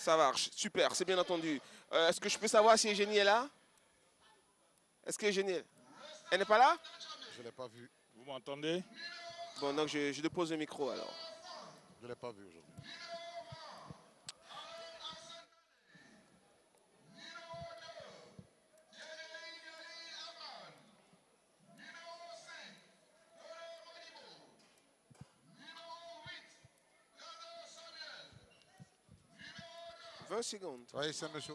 Ça marche, super, c'est bien entendu. Est-ce que je peux savoir si Eugénie est là? Est-ce que Eugénie, elle n'est pas là? Je ne l'ai pas vu. Vous m'entendez? Bon, donc je dépose le micro alors. Je ne l'ai pas vu aujourd'hui. « 20 secondes. Oui, c'est monsieur.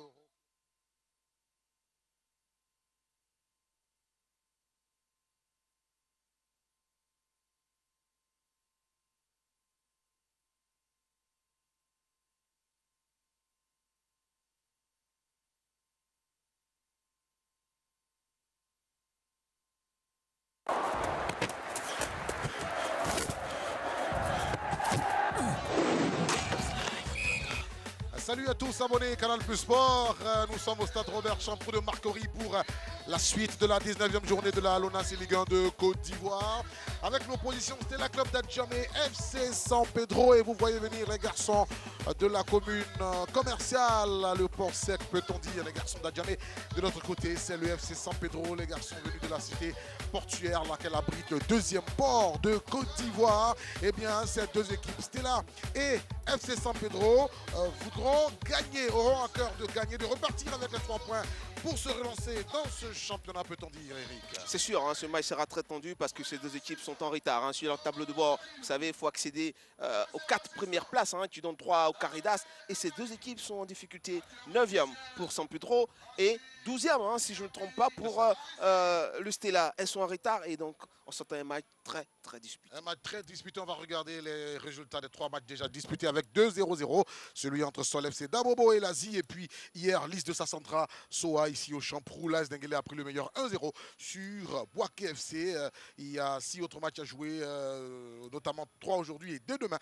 Salut à tous, abonnés Canal Plus Sport. Nous sommes au stade Robert Champrou de Marcory pour la suite de la 19e journée de la LONASE Ligue 1 de Côte d'Ivoire. Avec l'opposition, c'était la club d'Adjamé, FC San Pedro. Et vous voyez venir les garçons de la commune commerciale, le port sec, peut-on dire, les garçons d'Adjamé. De l'autre côté, c'est le FC San Pedro, les garçons venus de la cité portuaire, laquelle abrite le deuxième port de Côte d'Ivoire. Eh bien, ces deux équipes, Stella et FC San Pedro, voudront gagner, auront à cœur de gagner, de repartir avec les 3 points pour se relancer dans ce championnat, peut-on dire, Eric? C'est sûr, hein, ce match sera très tendu parce que ces deux équipes sont en retard. Hein. Sur leur tableau de bord, vous savez, il faut accéder aux 4 premières places hein, qui donnent droit au Caridas. Et ces deux équipes sont en difficulté. 9e pour San Pedro et 12e, hein, si je ne me trompe pas, pour le Stella. Elles sont en retard et donc on s'attend à un match très disputé. Un match très disputé. On va regarder les résultats des 3 matchs déjà disputés avec 2-0-0. Celui entre Sol FC Dabobo et Lazi. Et puis hier, liste de Sassandra Soa ici au Champrou. Las Denguele a pris le meilleur 1-0 sur Boaké FC. Il y a 6 autres matchs à jouer, notamment 3 aujourd'hui et 2 demain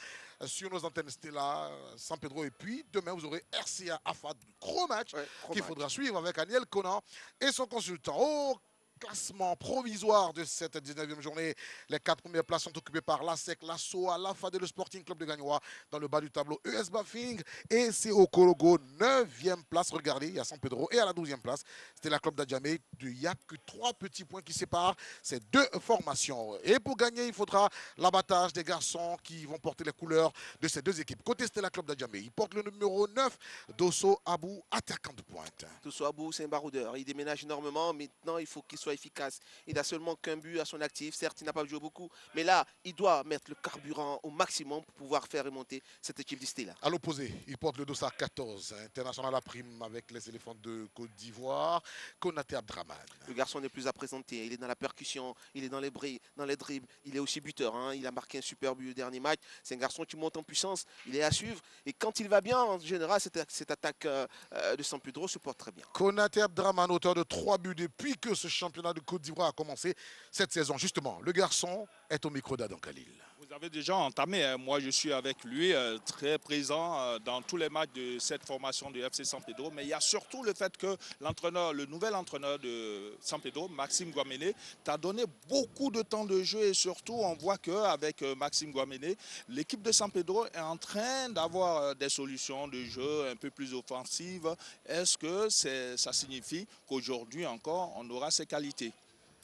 sur nos antennes Stella, San Pedro. Et puis demain, vous aurez RCA AFAD. Gros match qu'il faudra suivre avec Aniel Conan et son consultant. Au classement provisoire de cette 19e journée, les 4 premières places sont occupées par la SEC, la SOA, la FAD et le Sporting Club de Gagnoa. Dans le bas du tableau, ES Bafing et CO Kologo, 9e place. Regardez, il y a San Pedro. Et à la 12e place, c'était la Club d'Adjamé. Il n'y a que 3 petits points qui séparent ces 2 formations. Et pour gagner, il faudra l'abattage des garçons qui vont porter les couleurs de ces 2 équipes. Côté, c'était la Club d'Adjamé. Il porte le numéro 9, Dosso Abou, attaquant de pointe. Dosso Abou, c'est un baroudeur. Il déménage énormément. Maintenant, il faut qu'il soit efficace. Il n'a seulement qu'un but à son actif. Certes, il n'a pas joué beaucoup, mais là, il doit mettre le carburant au maximum pour pouvoir faire remonter cette équipe d'Istella. À l'opposé, il porte le dossard 14, international à prime avec les éléphants de Côte d'Ivoire, Konaté Abdraman. Le garçon n'est plus à présenter. Il est dans la percussion, il est dans les dribbles, il est aussi buteur. Hein. Il a marqué un super but au dernier match. C'est un garçon qui monte en puissance, il est à suivre. Et quand il va bien, en général, cette attaque de San Pedro se porte très bien. Konaté Abdraman, auteur de 3 buts depuis que ce championnat de Côte d'Ivoire a commencé cette saison. Justement, le garçon est au micro d'Adam Khalil. Vous avez déjà entamé, hein. Moi je suis avec lui, très présent dans tous les matchs de cette formation du FC San Pedro. Mais il y a surtout le fait que le nouvel entraîneur de San Pedro, Maxime Guamene, t'a donné beaucoup de temps de jeu. Et surtout, on voit qu'avec Maxime Guamene, l'équipe de San Pedro est en train d'avoir des solutions de jeu un peu plus offensives. Est-ce que ça signifie qu'aujourd'hui encore, on aura ces qualités?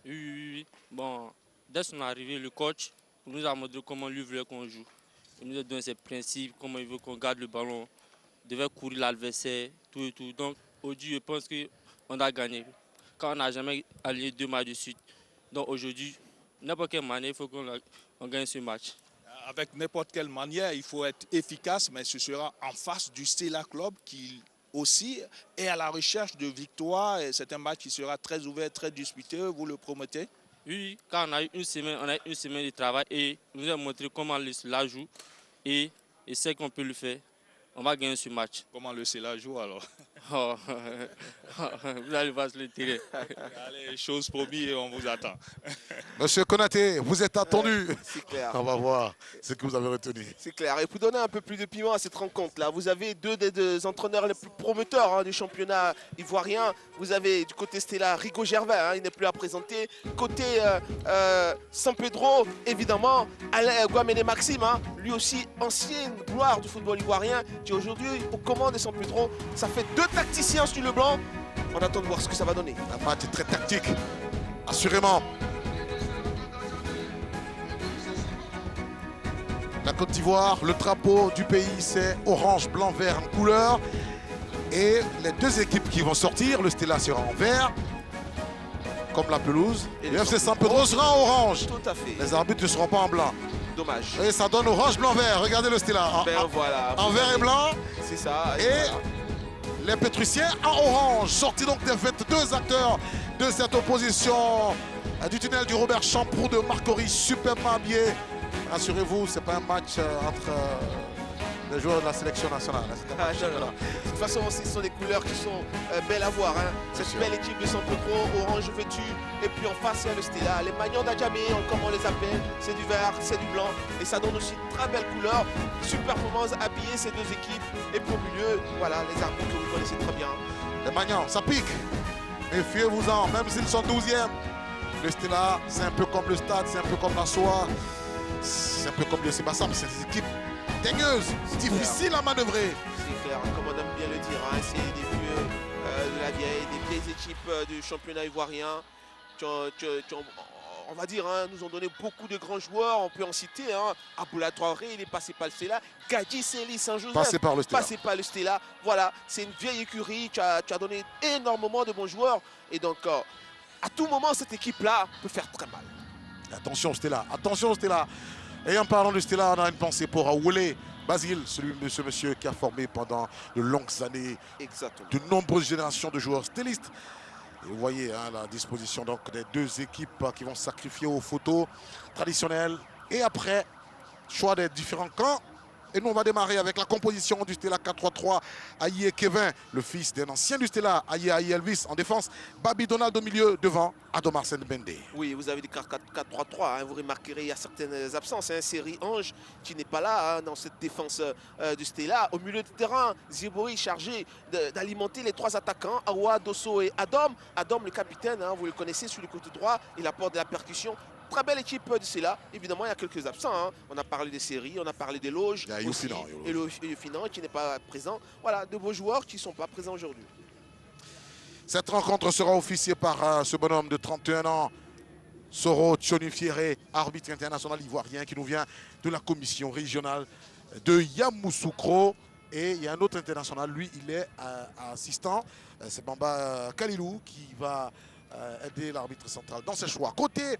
Oui. Bon, dès son arrivée, le coach nous a montré comment lui voulait qu'on joue. Il nous a donné ses principes, comment il veut qu'on garde le ballon, devait courir l'adversaire, tout et tout. Donc aujourd'hui, je pense qu'on a gagné. Quand on n'a jamais aligné 2 matchs de suite. Donc aujourd'hui, n'importe quelle manière, il faut qu'on gagne ce match. Avec n'importe quelle manière, il faut être efficace, mais ce sera en face du Stella Club qui aussi est à la recherche de victoires. C'est un match qui sera très ouvert, très disputé, vous le promettez? Oui, quand on a eu une semaine de travail et nous a montré comment le Stella joue et c'est qu'on peut le faire. On va gagner ce match. Comment le Stella joue alors? Oh, vous allez voir sur le terrain. Allez, chose promise, on vous attend. Monsieur Konaté, vous êtes attendu. C'est clair. On va voir ce que vous avez retenu. C'est clair. Et pour donner un peu plus de piment à cette rencontre-là, vous avez deux des deux entraîneurs les plus promoteurs du championnat ivoirien. Vous avez du côté Stella Rigo Gervais, il n'est plus à présenter. Côté San Pedro, évidemment, Alain Guamene Maxime, lui aussi ancienne gloire du football ivoirien, qui est aujourd'hui aux commandes de San Pedro. Ça fait deux tacticiens sur le blanc. On attend de voir ce que ça va donner. Un match très tactique, assurément. La Côte d'Ivoire, le drapeau du pays, c'est orange, blanc, vert en couleur. Et les deux équipes qui vont sortir, le Stella sera en vert, comme la pelouse. Et Le le FC San San Pedro sera en orange. Tout à fait. Les arbitres ne seront pas en blanc. Dommage. Et ça donne orange, blanc, vert. Regardez le Stella Voilà. en vert et blanc. C'est ça. Et voilà. les Pétruciens en orange. Sorti donc des 22 acteurs de cette opposition du tunnel du Robert Champroux de Marcory, superbement habillé. Rassurez-vous, ce n'est pas un match entre les joueurs de la sélection nationale. C'est un match, Non. De toute façon, ce sont des couleurs qui sont belles à voir. Cette sûr. belle équipe de San Pedro, orange vêtu. Et puis en face, il y a le Stella. Les magnons d'Adjamé, comme on les appelle, c'est du vert, c'est du blanc. Et ça donne aussi une très belle couleur. Super performance habillée ces deux équipes. Et pour milieu, voilà, les arbitres que vous connaissez très bien. Les Magnans, ça pique. Méfiez-vous-en, même s'ils sont 12e. Le Stella, c'est un peu comme le Stade, c'est un peu comme la SOA. C'est un peu comme le Sébassam, c'est des équipes daigneuses, difficiles à manœuvrer. C'est clair, comme on aime bien le dire. C'est des vieux de la vieille, des vieilles équipes du championnat ivoirien. On va dire, nous ont donné beaucoup de grands joueurs. On peut en citer. Aboula Traoré, il est passé par le Stella. Gadji Seli Saint-Joseph, Passé par le Stella. passé par le Stella. Voilà, c'est une vieille écurie. Tu as donné énormément de bons joueurs. Et donc, à tout moment, cette équipe-là peut faire très mal. Attention Stella, attention Stella. Et en parlant de Stella, on a une pensée pour Aoulé Basile, celui de ce monsieur qui a formé pendant de longues années Exactement. de nombreuses générations de joueurs stylistes. Et vous voyez la disposition donc des deux équipes qui vont sacrifier aux photos traditionnelles. Et après, choix des différents camps. Et nous, on va démarrer avec la composition du Stella 4-3-3. Aïe Kevin, le fils d'un ancien du Stella. Aïe Elvis en défense. Babi Donald au milieu, devant Adom Arsène Bende. Oui, vous avez des 4-3-3. Vous remarquerez, il y a certaines absences. Série Ange qui n'est pas là dans cette défense du Stella. Au milieu de terrain, Zibori chargé d'alimenter les trois attaquants, Awa, Dosso et Adom. Adom, le capitaine, vous le connaissez sur le côté droit. Il apporte de la percussion. Très belle équipe du Stella. Évidemment, il y a quelques absents. On a parlé des séries, on a parlé des loges. Il y a aussi, Youfinan, et le Finan qui n'est pas présent. Voilà, de beaux joueurs qui ne sont pas présents aujourd'hui. Cette rencontre sera officiée par ce bonhomme de 31 ans, Soro Tchonifiere, arbitre international ivoirien qui nous vient de la commission régionale de Yamoussoukro. Et il y a un autre international, lui, il est assistant. C'est Bamba Kalilou qui va aider l'arbitre central dans ses choix. Côté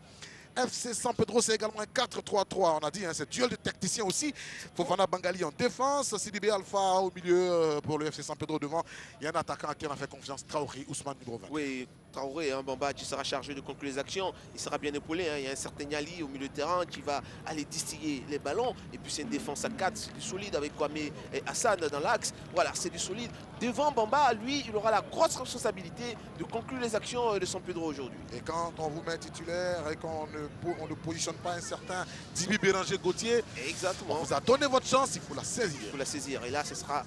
FC San Pedro, c'est également un 4-3-3. On a dit, c'est duel de tacticiens aussi. Fofana Bangali en défense, Sidibé Alpha au milieu pour le FC San Pedro devant. Il y a un attaquant à qui on a fait confiance, Traoré, Ousmane numéro 20. Oui, Traoré, Bamba qui sera chargé de conclure les actions. Il sera bien épaulé. Il y a un certain Niali au milieu de terrain qui va aller distiller les ballons. Et puis c'est une défense à 4, c'est du solide avec Kwame et Hassan dans l'axe. Voilà, c'est du solide. Devant Bamba, lui, il aura la grosse responsabilité de conclure les actions de San Pedro aujourd'hui. Et quand on vous met titulaire et qu'on ne positionne pas un certain Dibi Béranger Gauthier, Exactement. on vous a donné votre chance, il faut la saisir. Il faut la saisir. Et là, ce sera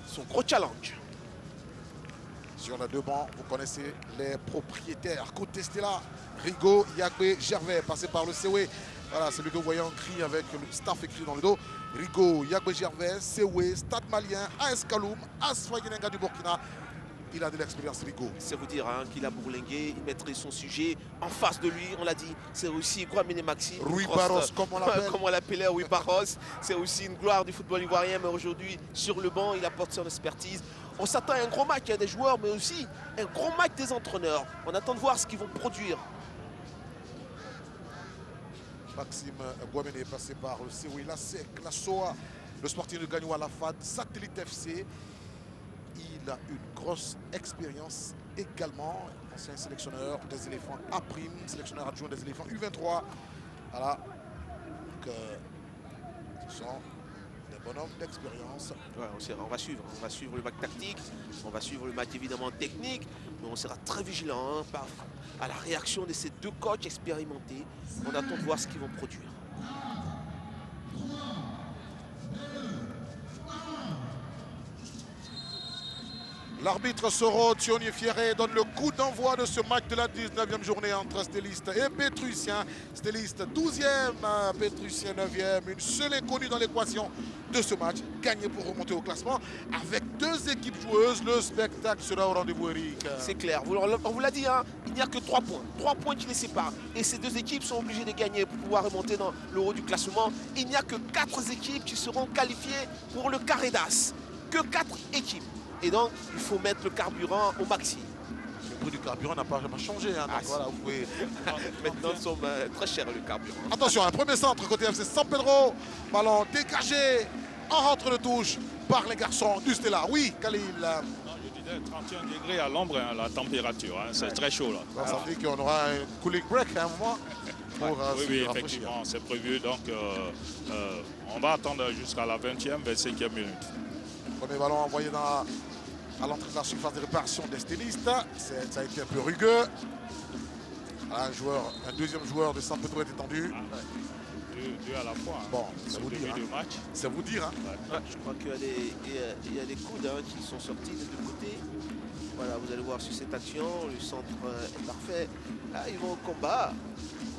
son gros challenge. Sur les deux bancs, vous connaissez les propriétaires. Côté Stella, Rigo, Yagbe, Gervais, passé par le CW. Voilà, c'est lui que vous voyez en gris avec le staff écrit dans le dos. Rigo, Yagbe, Gervais, CW, Stade Malien, AS Kaloum, AS Fayenenga du Burkina. Il a de l'expérience, Rigo. C'est vous dire qu'il a bourlingué, il maîtrise son sujet. En face de lui, on l'a dit, c'est aussi Guamene Maxi. Rui Barros, comme on l'appelle. Comme on l'appelait, Rui Barros. C'est aussi une gloire du football ivoirien, mais aujourd'hui, sur le banc, il apporte son expertise. On s'attend à un gros match des joueurs, mais aussi un gros match des entraîneurs. On attend de voir ce qu'ils vont produire. Maxime Guamene est passé par le COI, la SEC, la SOA, le sportif de Gagnoua, la FAD, Satellite FC. Il a une grosse expérience également. Ancien sélectionneur des éléphants A', sélectionneur adjoint des éléphants U23. Voilà. Donc, ce sont des bonhomme d'expérience. Ouais, on va suivre le match tactique, on va suivre le match évidemment technique, mais on sera très vigilant à la réaction de ces deux coachs expérimentés. On attend de voir ce qu'ils vont produire. L'arbitre Soro Thioni Fieré donne le coup d'envoi de ce match de la 19e journée entre Stéliste et Pétrusien. Stéliste 12e, Pétrusien 9e. Une seule est connue dans l'équation de ce match. Gagner pour remonter au classement. Avec deux équipes joueuses, le spectacle sera au rendez-vous, Eric. C'est clair, on vous l'a dit, hein, il n'y a que 3 points. 3 points qui les séparent. Et ces deux équipes sont obligées de gagner pour pouvoir remonter dans le haut du classement. Il n'y a que 4 équipes qui seront qualifiées pour le carré d'as. Que 4 équipes. Et donc, il faut mettre le carburant au maxi. Le prix du carburant n'a pas changé. Hein, donc voilà, vous pouvez... Maintenant, nous sommes très chers le carburant. Attention, un premier centre côté FC San Pedro. Ballon dégagé en rentre de touche par les garçons du Stella. Oui, Khalil. Non, je disais 31 degrés à l'ombre, hein, la température. Hein, c'est très chaud là. Ça veut dire qu'on aura un cooling break à un moment. Pour, oui, effectivement, c'est prévu. Donc, on va attendre jusqu'à la 20e, 25e minute. Premier ballon envoyé à l'entrée de la surface de réparation des stylistes. Ça a été un peu rugueux. Un deuxième joueur de San Pedro est étendu. Deux à la fois. Hein. Bon, c'est vous dire. Hein. C'est vous dire. Hein. Ouais, je crois qu'il y a des coudes hein, qui sont sortis des deux côtés. Voilà, vous allez voir sur cette action, le centre est parfait. Là, ils vont au combat.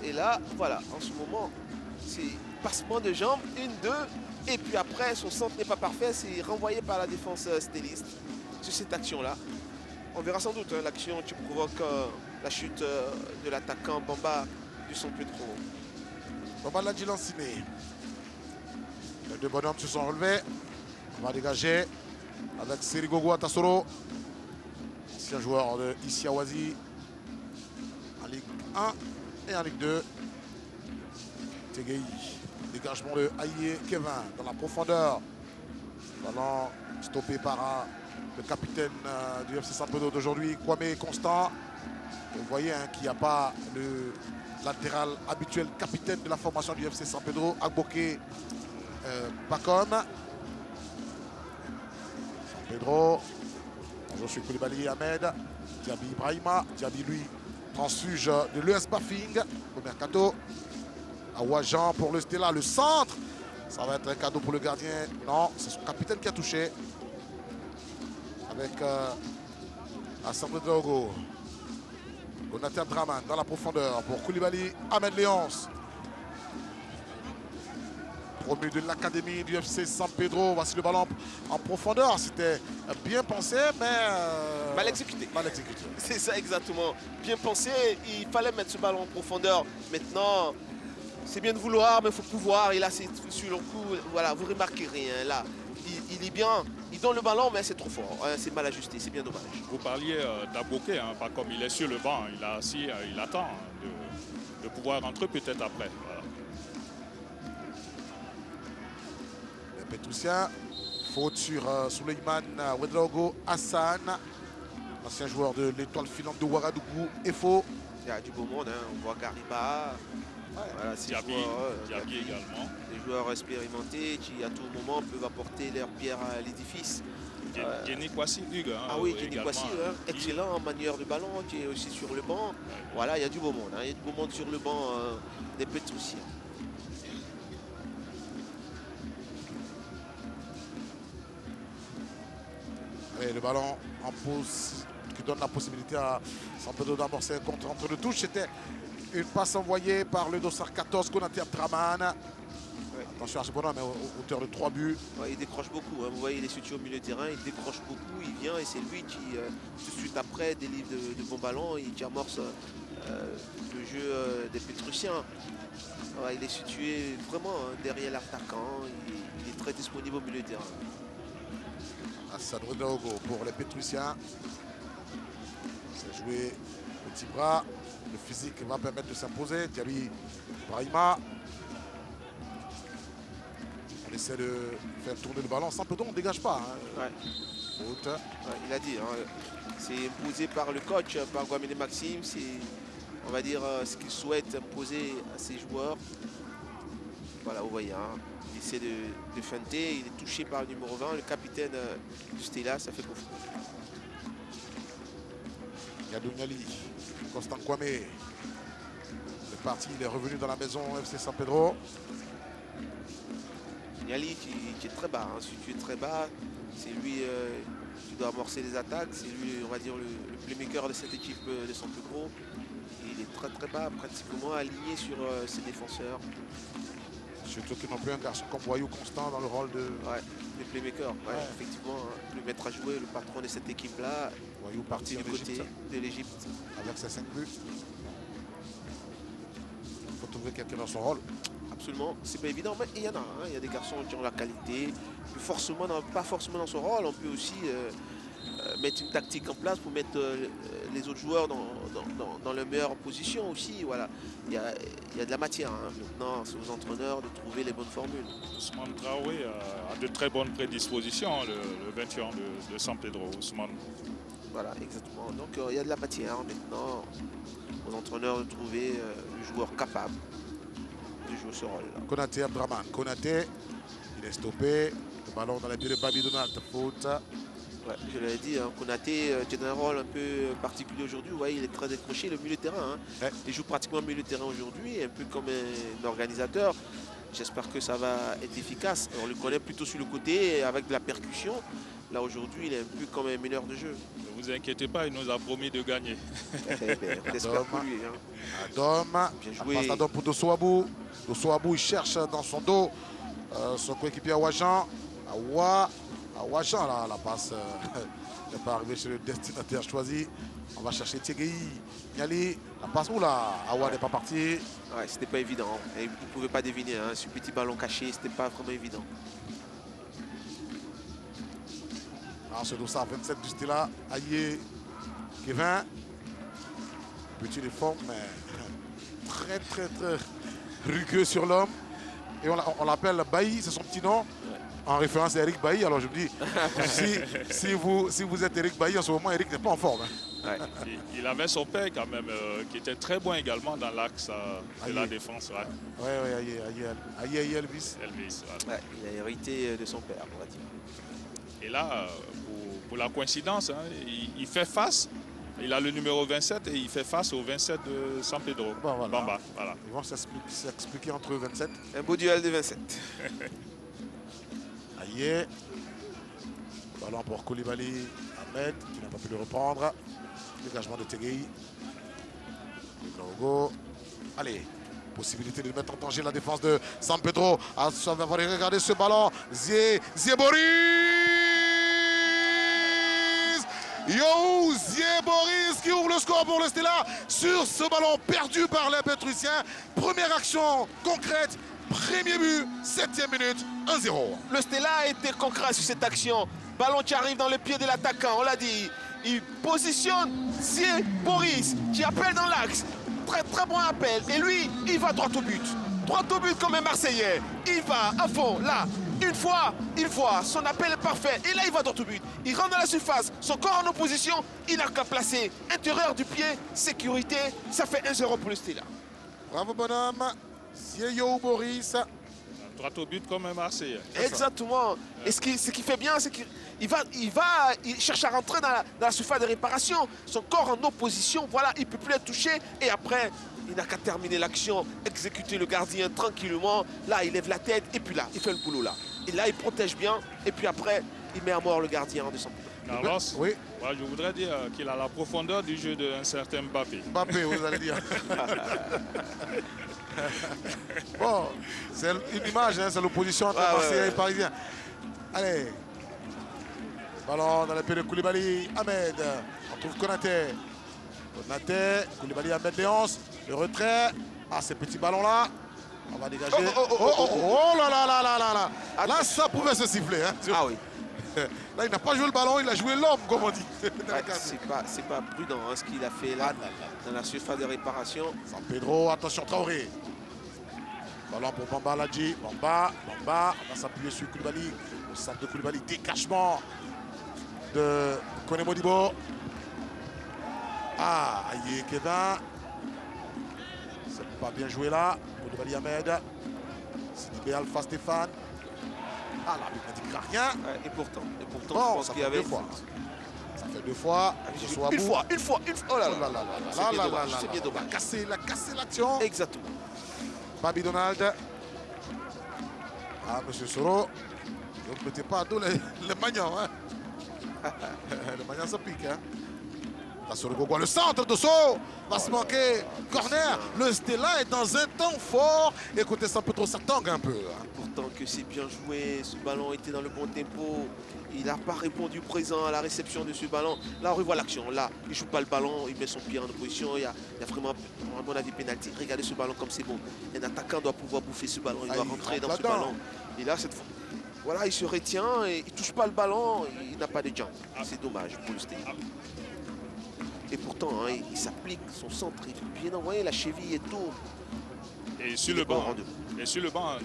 Et là, voilà, en ce moment, c'est passement de jambes, 1-2. Et puis après, son centre n'est pas parfait, c'est renvoyé par la défense stéliste sur cette action-là. On verra sans doute hein, l'action qui provoque la chute de l'attaquant Bamba du San Pedro. Bamba l'a dit Lanciné. Les deux bonhommes se sont relevés. On va dégager avec Serigogo Atasoro, ancien joueur de Issiawazi en Ligue 1 et en Ligue 2. Tegei. Dégagement de Aïe Kevin dans la profondeur. Ballon stoppé par le capitaine du FC San Pedro d'aujourd'hui, Kwame Constant. Vous voyez hein, qu'il n'y a pas le latéral habituel capitaine de la formation du FC San Pedro, Agboké Bakom. San Pedro, Joshua Koulibaly Ahmed, Diaby Ibrahima. Diaby lui transfuge de l'ES Bafing au mercato. Awajan pour le Stella, le centre. Ça va être un cadeau pour le gardien. Non, c'est son capitaine qui a touché. Avec Hassan Drogo. Jonathan Draman dans la profondeur pour Koulibaly, Ahmed Léonce. Promu de l'académie du FC San Pedro. Voici le ballon en profondeur. C'était bien pensé, mais... mal exécuté. Mal exécuté. C'est ça exactement. Bien pensé, il fallait mettre ce ballon en profondeur. Maintenant... c'est bien de vouloir, mais il faut pouvoir. Et là, c'est sur le coup, voilà, vous remarquez rien. Là, il est bien, il donne le ballon, mais c'est trop fort. C'est mal ajusté, c'est bien dommage. Vous parliez d'Agboké, hein, pas comme il est sur le banc, il est assis, il attend de pouvoir rentrer peut-être après. Voilà. Les Pétrussiens, faute sur Souleymane Ouedraogo Hassan, ancien joueur de l'étoile filante de Ouagadougou, et faux. Il y a du beau monde, hein. On voit Gariba. Voilà, Diaby également. Des joueurs expérimentés qui à tout moment peuvent apporter leur pierre à l'édifice. Jenny Kwasi, Hugues. Hein, ah oui, Jenny Kwasi, hein, excellent en manière de ballon, qui est aussi sur le banc. Ouais. Voilà, il y a du beau monde. Hein, il y a du beau monde sur le banc des Pétrussiens. Et le ballon en pause qui donne la possibilité à San Pedro d'amorcer un contre entre deux touches. C'était une passe envoyée par le dossard 14, Konaté Abdraman. Ouais. Attention à ce bonhomme, hauteur de 3 buts. Ouais, il décroche beaucoup. Hein. Vous voyez, il est situé au milieu de terrain, il décroche beaucoup, il vient et c'est lui qui, tout de suite après, délivre de bons ballons et qui amorce le jeu des Pétrussiens. Ouais, il est situé vraiment derrière l'attaquant, il est très disponible au milieu de terrain. Hassan Ouedraogo pour les Pétrussiens. C'est joué petit bras. Le physique va permettre de s'imposer. Diaby Ibrahima. On essaie de faire tourner le ballon. San Pedro, on ne dégage pas. Hein. Ouais. Faute. Ouais, il a dit, hein, c'est imposé par le coach, par Guamene Maxime. C'est, on va dire, ce qu'il souhaite imposer à ses joueurs. Voilà, vous voyez, hein, il essaie de feinter, il est touché par le numéro 20, le capitaine du Stella, ça fait confus. Yadou Niali, Constant Kwame. C'est parti, il est revenu dans la maison FC San Pedro. Niali qui est très bas, hein. Si tu es très bas, c'est lui qui doit amorcer les attaques, c'est lui, on va dire, le playmaker de cette équipe de San Pedro. Il est très bas, pratiquement aligné sur ses défenseurs. Surtout qu'ils n'ont plus un garçon comme Boyou Constant dans le rôle de... Ouais, le playmaker, ouais, effectivement, hein, le maître à jouer, le patron de cette équipe-là, Boyou parti du côté de l'Égypte. avec ses 5 buts. Il faut trouver quelqu'un dans son rôle. Absolument, c'est pas évident, mais il y en a. Hein, il y a des garçons qui ont la qualité, forcément, pas forcément dans son rôle. On peut aussi mettre une tactique en place pour mettre les autres joueurs dans leur meilleure position aussi. Voilà, il y a de la matière. Hein. Maintenant, c'est aux entraîneurs de trouver les bonnes formules. Ousmane Traoré a de très bonnes prédispositions, le 21 de San Pedro. Ousmane. Voilà, exactement. Donc il y a de la matière maintenant aux entraîneurs de trouver le joueur capable de jouer ce rôle-là. Konaté Abdraman. Konaté, il est stoppé. Le ballon dans les pieds de Babi Donald. Faute. Ouais, je l'avais dit, hein, Konaté tient un rôle un peu particulier aujourd'hui. Vous voyez, il est très décroché, le milieu de terrain. Hein. Ouais. Il joue pratiquement milieu de terrain aujourd'hui, un peu comme un organisateur. J'espère que ça va être efficace. On le connaît plutôt sur le côté avec de la percussion. Là aujourd'hui, il est un peu comme un meneur de jeu. Ne vous inquiétez pas, il nous a promis de gagner. On espère pour lui. Hein. Adom. Bien La joué. passe d'Adom pour Dosso-Abou. Dosso-Abou, il cherche dans son dos son coéquipier Awajan. Awajan, là, la passe n'est pas arrivée chez le destinataire choisi. On va chercher Tiegei. Niali, la passe, oula, Awa n'est pas parti. Ouais, c'était pas évident. Et il ne pouvait pas deviner. Hein. Ce petit ballon caché, c'était pas vraiment évident. Alors ce Dossa 27 du Stella. Aïe, Kevin. Petit défaut, mais très rugueux sur l'homme. Et on l'appelle Bailly, c'est son petit nom. En référence à Eric Bailly. Alors je me dis, si vous êtes Eric Bailly, en ce moment, Eric n'est pas en forme. Hein. Ouais. Il avait son père quand même, qui était très bon également dans l'axe de la défense. Ouais. Aïe, Elvis. Elvis, ouais. Ouais, il a hérité de son père, on va dire. Et là, pour la coïncidence, hein, il fait face. Il a le numéro 27 et il fait face au 27 de San Pedro. Bon, voilà. Bamba, voilà. Ils vont s'expliquer entre eux 27. Un beau duel de 27. Aïe. Ballon pour Koulibaly. Ahmed qui n'a pas pu le reprendre. Dégagement de Tegei. Logo. Allez. Possibilité de mettre en danger la défense de San Pedro. Ah, ça va falloir regarder ce ballon. Boris. Boris qui ouvre le score pour le Stella sur ce ballon perdu par les Pétruciens. Première action concrète. Premier but, 7e minute, 1-0. Le Stella a été concret sur cette action. Ballon qui arrive dans le pied de l'attaquant, on l'a dit. Il positionne Boris qui appelle dans l'axe. Très bon appel. Et lui, il va droit au but. Droit au but comme un Marseillais. Il va à fond, là. Une fois, il voit, son appel est parfait. Et là, il va droit au but. Il rentre dans la surface, son corps en opposition. Il n'a qu'à placer intérieur du pied, sécurité. Ça fait 1-0 pour le Stella. Bravo, bonhomme. Boris. Droit au but comme un Marseillais. Exactement. Et ce qui fait bien, c'est qu'il il cherche à rentrer dans la surface de réparation. Son corps en opposition, voilà, il ne peut plus être touché. Et après, il n'a qu'à terminer l'action, exécuter le gardien tranquillement. Là, il lève la tête et puis là, il fait le boulot là. Et là, il protège bien. Et puis après, il met à mort le gardien de son pied. Carlos, oui. Ouais, je voudrais dire qu'il a la profondeur du jeu d'un certain Mbappé. Mbappé, vous allez dire. Bon, c'est une image, hein, c'est l'opposition entre Marseillais et Parisien. Allez. Ballon dans les pieds de Koulibaly. Ahmed. On trouve Konaté. Koulibaly, Ahmed Léonce. Le retrait. Ah, ces petits ballons-là. On va dégager. Oh là là là là là là. Là, ça pouvait se siffler. Hein. Ah oui. Là, il n'a pas joué le ballon, il a joué l'homme, comme on dit. Ouais, c'est pas prudent hein, ce qu'il a fait là, dans la surface de réparation. San Pedro, attention, Traoré. Ballon pour Bamba Ladji. Bamba, on va s'appuyer sur Koulibaly. Au centre de Koulibaly, décachement de Kone Modibo. Ah, aïe, Kevin. C'est pas bien joué là. Koulibaly Ahmed. Sidibé Alpha Stéphane. Ah, l'arbitre n'a dit rien. Ouais, et pourtant, je Bon, pense ça qu'il y fait avait... deux fois. Ça fait deux fois. Une fois. Oh là Oh là là c'est bien là dommage, là c'est là bien là. dommage. Il a cassé l'action. Exactement. Babi Donald. Ah, monsieur Soro. Ne mettez pas à dos les magnans. Hein. Les magnans, ça pique. Hein. Là, sur le Gogois, le centre de saut va se manquer. Corner. Le Stella est dans un temps fort. Écoutez, ça peut trop, ça tangue un peu. Hein. Pourtant que c'est bien joué, ce ballon était dans le bon tempo. Il n'a pas répondu présent à la réception de ce ballon. Là, on revoit l'action. Là, il ne joue pas le ballon, il met son pied en opposition. Il y a vraiment, à mon avis, pénalty. Regardez ce ballon comme c'est bon. Un attaquant doit pouvoir bouffer ce ballon. Il doit rentrer dans ce ballon. Et là, cette fois, voilà, il se retient et il ne touche pas le ballon. Il n'a pas de jump. C'est dommage pour le Stella. Et pourtant, hein, il s'applique, son centre, il est bien envoyé, la cheville et tout. Et sur le banc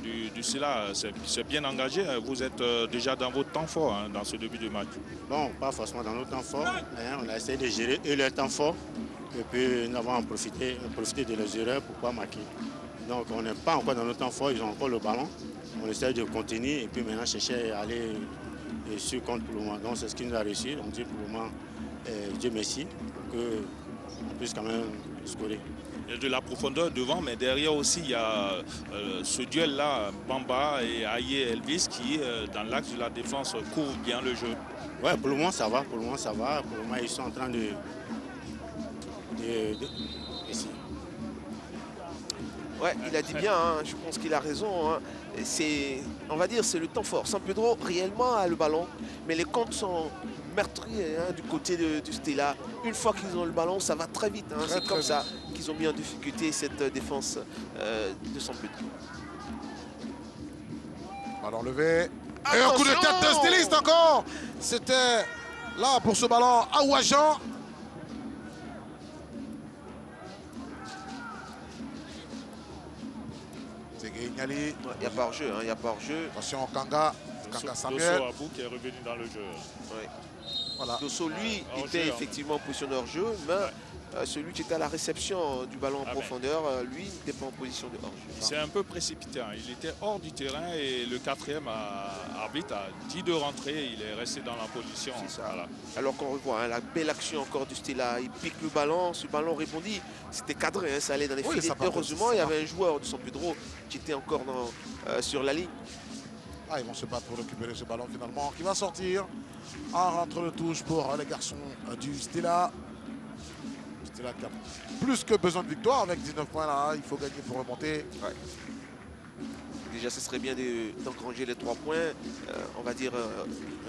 du Stella, c'est bien engagé. Vous êtes déjà dans votre temps fort hein, dans ce début de match. Bon, pas forcément dans notre temps fort. Hein, on a essayé de gérer eux leur temps fort. Et puis nous avons profité de leurs erreurs pour ne pas marquer. Donc on n'est pas encore dans notre temps fort, ils ont encore le ballon. On essaie de continuer et puis maintenant chercher à aller sur compte pour le moment. Donc c'est ce qui nous a réussi. On dit pour le moment, Dieu merci, pour qu'on puisse quand même scorer. Il y a de la profondeur devant, mais derrière aussi, il y a ce duel-là, Bamba et Aye Elvis, qui, dans l'axe de la défense, courent bien le jeu. Ouais, pour le moment, ça va. Pour le moment, ils sont en train de Ouais, il a dit bien, hein, je pense qu'il a raison. Hein. On va dire, c'est le temps fort. San Pedro, réellement, a le ballon, mais les comptes sont meurtriers hein, du côté du Stella. Une fois qu'ils ont le ballon, ça va très vite. Hein. C'est comme ça qu'ils ont mis en difficulté cette défense de San Pedro. Ballon levé. Et un coup de tête de styliste encore. C'était là pour ce ballon à Ouajan. Il n'y a pas hors-jeu, hein, il n'y a pas hors-jeu. Attention, Kanga Samuel. Dosso Abou qui est revenu dans le jeu. Ouais. Voilà. Dosso, lui, était effectivement en position de hors-jeu, mais celui qui était à la réception du ballon en profondeur, lui, n'était pas en position de hors-jeu. C'est un peu précipité. Hein. Il était hors du terrain et le quatrième arbitre a dit de rentrer. Il est resté dans la position. Voilà. Alors qu'on revoit hein, la belle action encore du Stella. Il pique le ballon, ce ballon rebondit. C'était cadré, hein, ça allait dans les filets. Heureusement, il y avait un joueur de San Pedro qui était encore sur la ligne. Ah, ils vont se battre pour récupérer ce ballon finalement qui va sortir. En rentre de touche pour les garçons du Stella. Stella qui a plus que besoin de victoire avec 19 points là. Il faut gagner pour remonter. Ouais. Déjà, ce serait bien d'engranger les 3 points. On va dire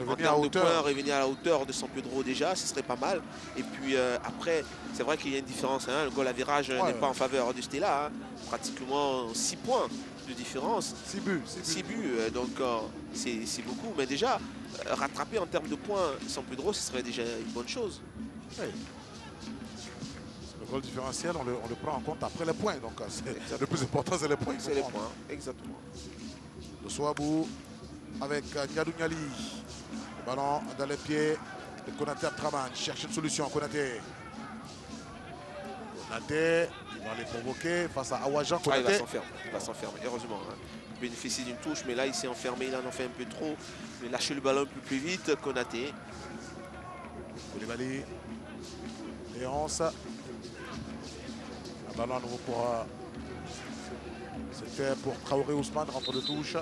en termes de points, revenir à la hauteur de San Pedro déjà, ce serait pas mal. Et puis après, c'est vrai qu'il y a une différence. Hein. Le goal à virage n'est pas en faveur du Stella. Hein. Pratiquement 6 points de différence. 6 buts. 6 buts, donc c'est beaucoup. Mais déjà, rattraper en termes de points San Pedro, ce serait déjà une bonne chose. Oui. Le goal différentiel, on le prend en compte après les points. Donc le plus important, c'est les points. C'est les points, exactement. Le Soabou avec Niadou Niali. Le ballon dans les pieds de Konaté Abdraman. Cherche une solution, Konaté. Konaté, il va les provoquer face à Awajan. Il va s'enfermer, heureusement. Hein. Il bénéficie d'une touche, mais là, il s'est enfermé. Il en a fait un peu trop. Il a lâché le ballon un peu plus vite. Konaté. Koulibaly. Léonce. Un ballon à nouveau pour... C'était pour Traoré Ousmane, rentre de touche.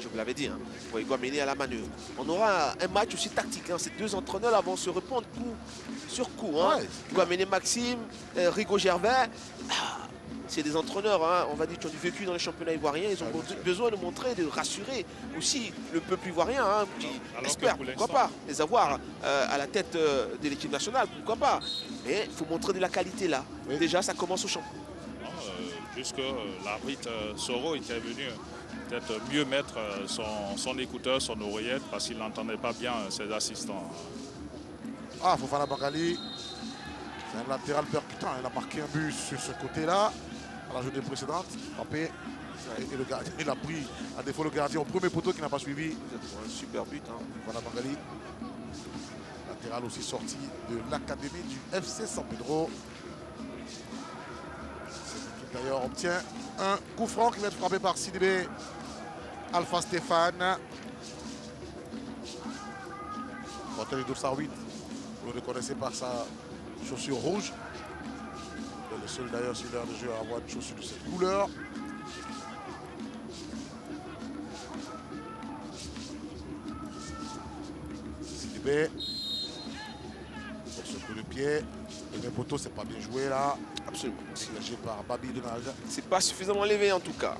Je vous l'avais dit, hein. Il doit mener à la manœuvre. On aura un match aussi tactique. Hein. Ces deux entraîneurs vont se répondre coup sur coup. Hein. Ouais, il doit mener Maxime, Rigo Gervais. C'est des entraîneurs, hein, on va dire, qui ont vécu dans les championnats ivoiriens. Ils ont besoin de montrer, de rassurer aussi le peuple ivoirien, hein, qui espère, pourquoi pas, les avoir à la tête de l'équipe nationale, pourquoi pas. Mais il faut montrer de la qualité là. Oui. Déjà, ça commence au champ. Jusque l'arbitre Soro était venu peut-être mieux mettre son écouteur, son oreillette, parce qu'il n'entendait pas bien ses assistants. Ah, Fofana Bangali, c'est un latéral percutant. Il a marqué un but sur ce côté-là, à la journée précédente, frappé. Et le gardien, il a pris, à défaut, le gardien au premier poteau qui n'a pas suivi. Un super but. Hein. Fofana Bangali, latéral aussi sorti de l'académie du FC San Pedro. Cette équipe d'ailleurs obtient Un coup franc qui va être frappé par Sidibé Alpha Stéphane. Anthony Doursarwit, vous le reconnaissez par sa chaussure rouge. C'est le seul d'ailleurs sur l'air de jeu à avoir une chaussure de cette couleur. Sidibé. Pour ce coup de pied. Le même poteau, c'est pas bien joué là. Absolument. Dégagé par Babi Donald. C'est pas suffisamment levé en tout cas.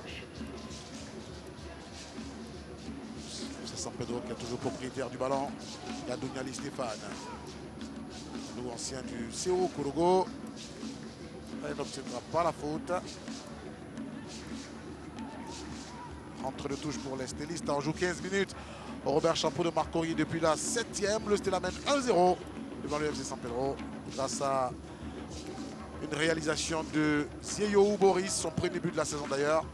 C'est San Pedro qui est toujours propriétaire du ballon. Il y a Douniali Stéphane. Nous ancien du CO Korogo. Il n'obtiendra pas la faute. Entre de touche pour les Stélistes. On joue 15 minutes. Robert Champeau de Marcory depuis la 7e. Le Stella mène 1-0 devant le FC San Pedro. Grâce à une réalisation de Zieyo Boris, son premier but de la saison d'ailleurs.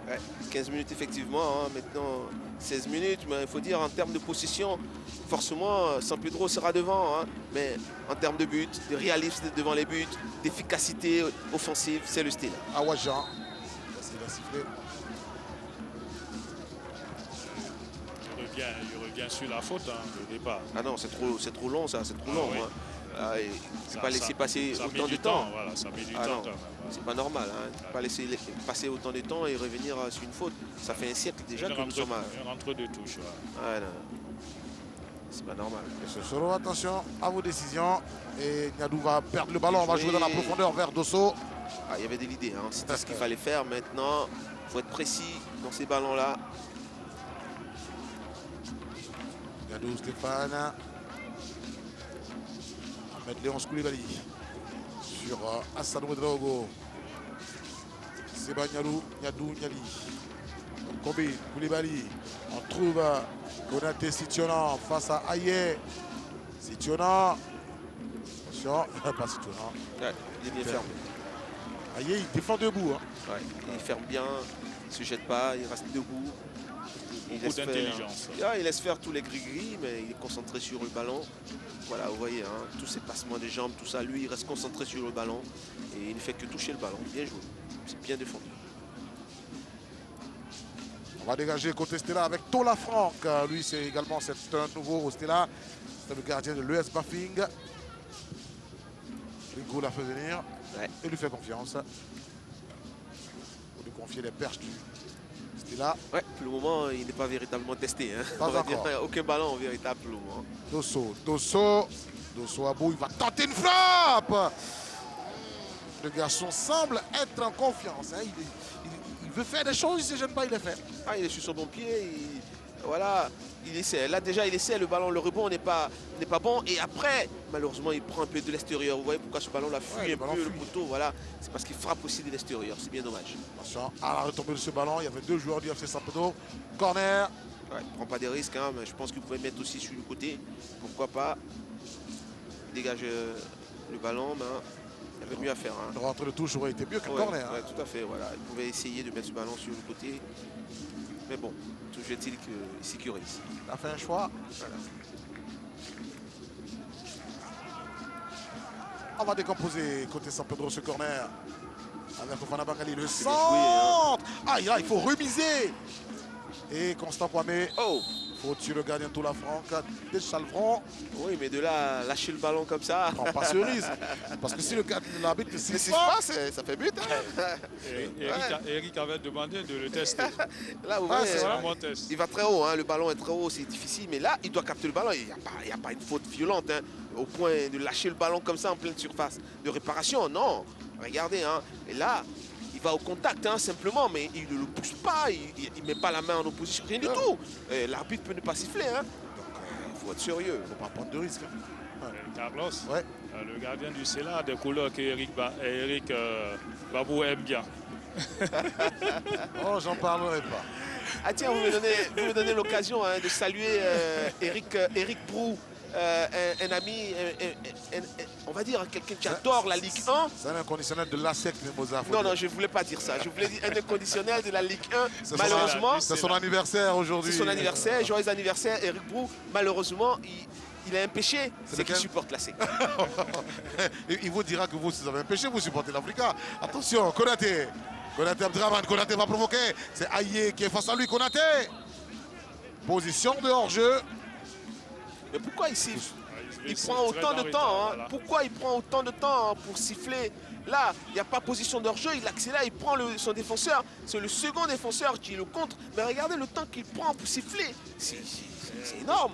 Ouais, 15 minutes effectivement, hein. Maintenant 16 minutes, mais il faut dire en termes de possession, forcément San Pedro sera devant, hein. Mais en termes de but, de réalisme devant les buts, d'efficacité offensive, c'est le style. Awajan, il a sifflé. Il revient sur la faute au départ. Ah non, c'est trop long ça, c'est trop long. Oui. Hein. Ah, il ne faut pas laisser passer ça autant met de du temps. Voilà, ça met du Ah temps non. quand même. C'est pas normal, hein. Il ne faut pas laisser passer autant de temps et revenir sur une faute. Ça fait un siècle déjà que nous sommes à... Une rentre de touche. Ouais. Ah, non. C'est pas normal. Ce solo, attention à vos décisions. Et Niadou va perdre le ballon. On va jouer dans la profondeur vers Dosso. Ah, il y avait de l'idée, hein. C'était ce qu'il fallait faire. Maintenant, il faut être précis dans ces ballons-là. Niadou Stéphane. Ahmed Léonce Koulibaly. Sur Hassan Ouedraogo. Seba Niadou, Niali. Kobe Koulibaly. On trouve Konaté Sitionan face à Aye. Sitionan. Attention, pas Sitionan. Ouais, il est bien fermé. Aye, il défend debout. Hein. Ouais, il ferme bien, il ne se jette pas, il reste debout. Beaucoup d'intelligence. Il laisse faire tous les gris-gris, mais il est concentré sur le ballon. Voilà, vous voyez, hein, tous ces passements des jambes, tout ça, lui, il reste concentré sur le ballon et il ne fait que toucher le ballon. Bien joué, c'est bien défendu. On va dégager côté Stella avec Tola Franck. Lui, c'est également un nouveau au Stella. C'est le gardien de l'ES Baffing. Rico l'a fait venir et lui fait confiance. Pour lui confier les perches du Stella. Ouais, pour le moment, il n'est pas véritablement testé. Hein. Pas On va encore. dire, aucun ballon véritable pour le moment. Dosso à bout, il va tenter une frappe. Le garçon semble être en confiance. Hein. Il veut faire des choses, il ne se gêne pas, il les fait. Ah, il est sur son bon pied. Voilà, il essaie. Là déjà, il essaie. Le ballon, le rebond n'est pas bon. Et après, malheureusement, il prend un peu de l'extérieur. Vous voyez pourquoi ce ballon-là fuit un peu le poteau. Voilà, c'est parce qu'il frappe aussi de l'extérieur. C'est bien dommage. Attention à la retombée de ce ballon. Il y avait deux joueurs du FC San Pedro. Corner. Ouais, il ne prend pas des risques, hein, mais je pense qu'il pouvait mettre aussi sur le côté. Pourquoi pas. Dégage le ballon, mais il y avait mieux à faire. Hein. Une rentrée de touche aurait été mieux qu'un corner. Ouais, tout à fait. Voilà. Il pouvait essayer de mettre ce ballon sur le côté. Mais bon, toujours est-il qu'il sécurise. Il a fait un choix. Voilà. On va décomposer côté San Pedro ce corner. Avec Fofana Bangali, le C'est bien joué, hein. centre. Ah, il faut remiser. Et Constant Kwame. Oh! Faut sur le gardien Tola Franck. Des Chalvron. Oui, mais de là, lâcher le ballon comme ça. Prends pas ce risque. Parce que si l'arbitre ne siffle c'est pas, pas, ça fait but. Hein. Eric avait demandé de le tester. Là, vous Ah, voyez, c'est C'est vrai. un bon test. il va très haut, hein, le ballon est très haut, c'est difficile, mais là, il doit capter le ballon. Il n'y a pas une faute violente, hein, au point de lâcher le ballon comme ça en pleine surface de réparation. Non, regardez, hein, et là, il va au contact, hein, simplement, mais il ne le pousse pas, il ne met pas la main en opposition, rien du tout. L'arbitre peut ne pas siffler, hein. Donc, il faut être sérieux. il ne faut pas prendre de risque. Carlos, Ouais. le gardien du Stella a des couleurs qu'Eric Babou aime bien. Oh, j'en parlerai pas. Ah tiens, vous me donnez l'occasion, hein, de saluer Eric Brou, un ami, on va dire quelqu'un qui adore la Ligue 1. C'est un inconditionnel de l'ASEC, Mimosa. Non, je ne voulais pas dire ça. Je voulais dire un inconditionnel de la Ligue 1. C'est Malheureusement, C'est son anniversaire aujourd'hui. c'est son anniversaire. Joyeux anniversaire, Eric Brou. Malheureusement, il a un péché, c'est qu'il lequel? supporte la SEC. Il vous dira que vous avez un péché, vous supportez l'Africa. Attention, Konaté. Konaté Abdraman, Konaté va provoquer. C'est Aïe qui est face à lui, Konaté. Position de hors-jeu. Mais pourquoi il siffle? Il C'est prend très autant de en temps. retard, Hein. voilà. Pourquoi il prend autant de temps pour siffler? Là, il n'y a pas position de hors-jeu, il accélère, il prend son défenseur. C'est le second défenseur qui le contre. Mais regardez le temps qu'il prend pour siffler. C'est énorme.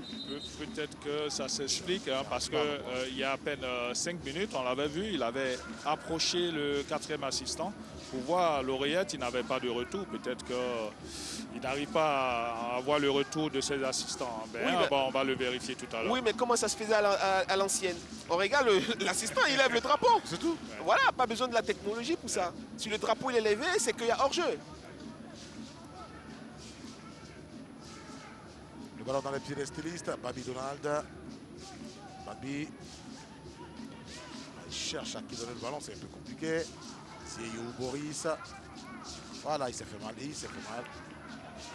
Peut-être que ça s'explique hein, parce qu'il y a à peine 5 minutes, on l'avait vu, il avait approché le 4e assistant pour voir l'oreillette, il n'avait pas de retour. Peut-être qu'il n'arrive pas à avoir le retour de ses assistants. Ben, Oui, mais- on va le vérifier tout à l'heure. Oui, mais comment ça se faisait à l'ancienne? On regarde l'assistant, il lève le drapeau. C'est tout. Voilà, pas besoin de la technologie pour ça. Si le drapeau il est levé, c'est qu'il y a hors-jeu. Le ballon dans les pieds des stylistes. Babi Donald. Babi. Il cherche à qui donner le ballon, c'est un peu compliqué. C'est You Boris. Voilà, il s'est fait mal. Il s'est fait mal.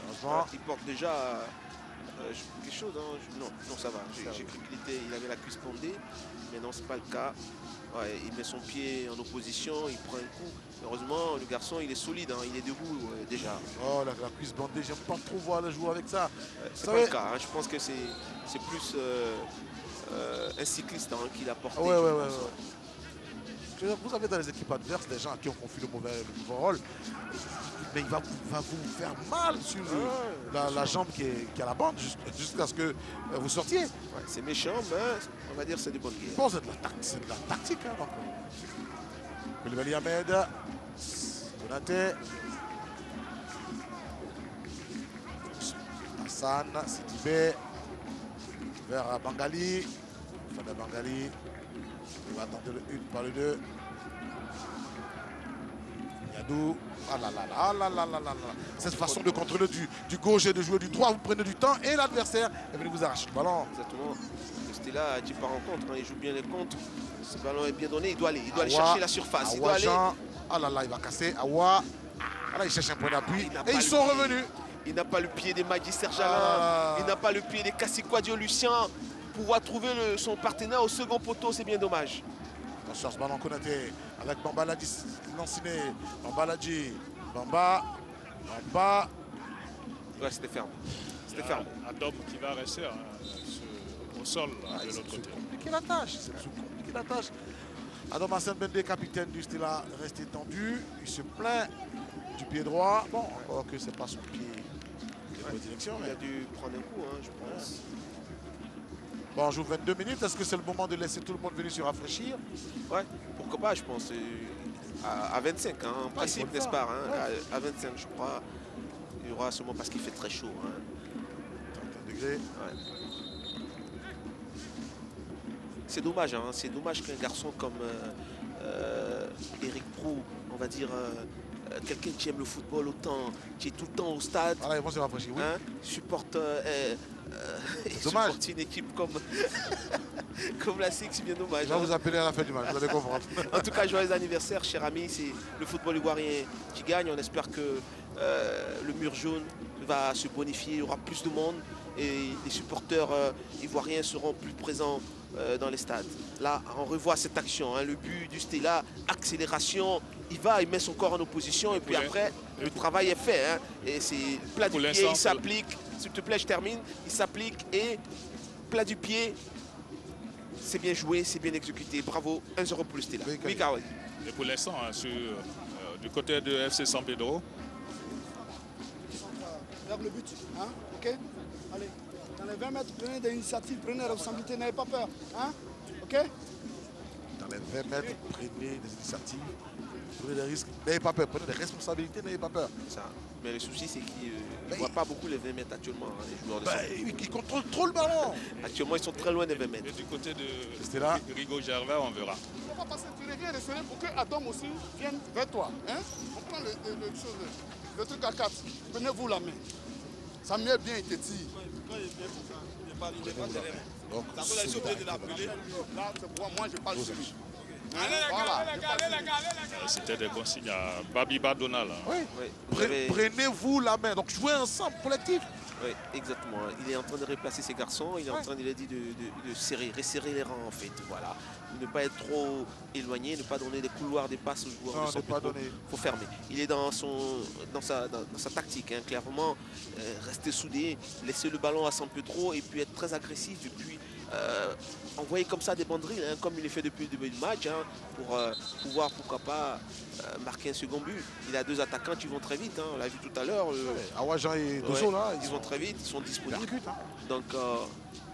Heureusement. Il porte déjà quelque chose. Hein. Non, ça va. J'ai cru qu'il avait la cuisse pendée, mais non, c'est pas le cas. Ouais, il met son pied en opposition, il prend un coup. Heureusement, le garçon, il est solide, hein. Il est debout déjà. Oh, la cuisse bandée, j'aime pas trop voir le jouer avec ça. C'est Vous pas le savez- cas. Hein. Je pense que c'est plus un cycliste hein, qui l'a porté. Ouais, je ouais, pense. ouais. Vous avez dans les équipes adverses des gens à qui on confie le mauvais rôle, mais il va vous faire mal sur la jambe qui est à la bande jusqu'à ce que vous sortiez. Ouais, c'est méchant, mais on va dire que c'est des bonnes guerres. Bon, c'est de la tactique. Hein, donc. Koulibaly Ahmed, Konaté, Hassan, Sidibé, vers Bangali, Fada Bangali, il va tenter le 1 par le 2. Yadou, ah là là là, ah là là là là là. Cette façon de contrôler du gauche et de jouer du droit, vous prenez du temps et l'adversaire est venu vous arracher le ballon. Exactement. C'était là, tu pars en contre, hein. Il joue bien les contres. Ce ballon est bien donné, il doit aller Awa, chercher la surface. Il doit Awa aller. Jean, ah là là, il va casser. Awa, ah là, il cherche un point d'appui n'a et pas ils le sont pied. revenus. Il n'a pas le pied des Magister Jalin, Ah. il n'a pas le pied des Kassikwadio Lucien. Pour pouvoir trouver son partenaire au second poteau, c'est bien dommage. Attention, ce ballon Konaté avec Bamba Ladji Lanciné. Bamba Ladji. Bamba. Ouais, c'était ferme. C'était Il y a ferme. Adam qui va rester hein, au sol Ah, de c'est l'autre côté. compliqué la tâche. C'est compliqué la tâche. Adam Hassan Bende, capitaine du Stella, resté tendu. Il se plaint du pied droit. Bon, encore que c'est pas son pied de bonne direction. Il Mais... a dû prendre un coup, hein, je pense. Bon, on joue 22 minutes. Est-ce que c'est le moment de laisser tout le monde venir se rafraîchir? Ouais, pourquoi pas, je pense. À 25, hein, en principe, faut le n'est-ce faire. pas hein, à 25, je crois. Il y aura seulement parce qu'il fait très chaud. Hein. 31 degrés. Ouais. C'est dommage, hein, c'est dommage qu'un garçon comme Eric Prou, on va dire, quelqu'un qui aime le football autant, qui est tout le temps au stade, Voilà, ils vont se rafraîchir. Oui. hein, supporte, dommage. supporte une équipe comme, comme la SIC, c'est bien dommage. Je vais Hein. vous appeler à la fin du match, vous allez comprendre. En tout cas, joyeux anniversaire, cher ami. C'est le football ivoirien qui gagne. On espère que le mur jaune va se bonifier. Il y aura plus de monde et les supporters ivoiriens seront plus présents dans les stades. Là, on revoit cette action. Hein. Le but du Stella, accélération. Il met son corps en opposition et puis pour les- après, le travail est fait. Hein. Et c'est plat du Pour pied, l'instant, il s'applique. S'il te plaît, je termine. Il s'applique et plat du pied. C'est bien joué, c'est bien exécuté. Bravo, 1-0 pour le Stella. Oui, Oui, Karoui. Et pour l'instant, hein, du côté de FC San Pedro, Vers le but, hein, ok? Allez, dans les 20 mètres, prenez des initiatives, prenez des responsabilités, n'ayez pas peur, hein, ok? Dans les 20 mètres, prenez des initiatives, prenez des risques, n'ayez pas peur, prenez des responsabilités, n'ayez pas peur. Ça. Mais le souci, c'est qu'ils ne Mais voient pas beaucoup les 20 mètres actuellement, hein, les joueurs de centre. Ils contrôlent trop le ballon. Actuellement, ils sont très loin des 20 mètres. et du côté de C'était là. Rigo Gervais, on verra. On va passer, tu reviens rester pour que Adam aussi vienne vers toi, hein? On prend le truc à 4, prenez-vous la main. Samuel est bien, il te tire. Donc, Là, c'est pour moi, je parle sur lui. Voilà. C'était des consignes à Babi Badonal. Hein. oui. Oui, vous avez- Prenez-vous la main. Donc jouez ensemble, collectif. Oui, exactement. Il est en train de replacer ses garçons. Il est en train, il a dit, de serrer, resserrer les rangs en fait. Voilà. Ne pas être trop éloigné, ne pas donner des couloirs des passes aux joueurs de San Pedro. Il faut fermer. Il est dans sa tactique, hein, clairement. Rester soudé, laisser le ballon à San Pedro et puis être très agressif. Et puis envoyer comme ça des banderilles, hein, comme il le fait depuis le début du match, hein, pour pouvoir, pourquoi pas, marquer un second but. Il a 2 attaquants qui vont très vite. Hein, on l'a vu tout à l'heure. Awajan et Dosso, là, ils vont très vite, ils sont disponibles. Hein. Donc,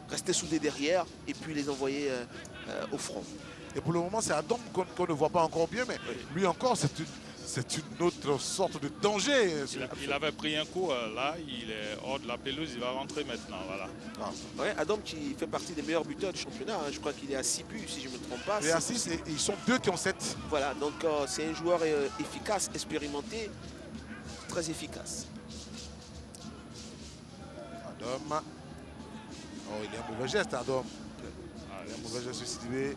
rester soudés derrière et puis les envoyer au front. Et pour le moment, c'est Adam qu'on ne voit pas encore bien, mais lui encore, c'est une autre sorte de danger. Il avait pris un coup, là, il est hors de la pelouse, il va rentrer maintenant. Voilà. Ouais, Adam qui fait partie des meilleurs buteurs du championnat. Hein, je crois qu'il est à 6 buts, si je ne me trompe pas. Il est à 6 et ils sont 2 qui ont 7. Voilà, donc c'est un joueur efficace, expérimenté, très efficace. Adam. Oh, il a un mauvais geste, Adam. Il a un mauvais geste situé.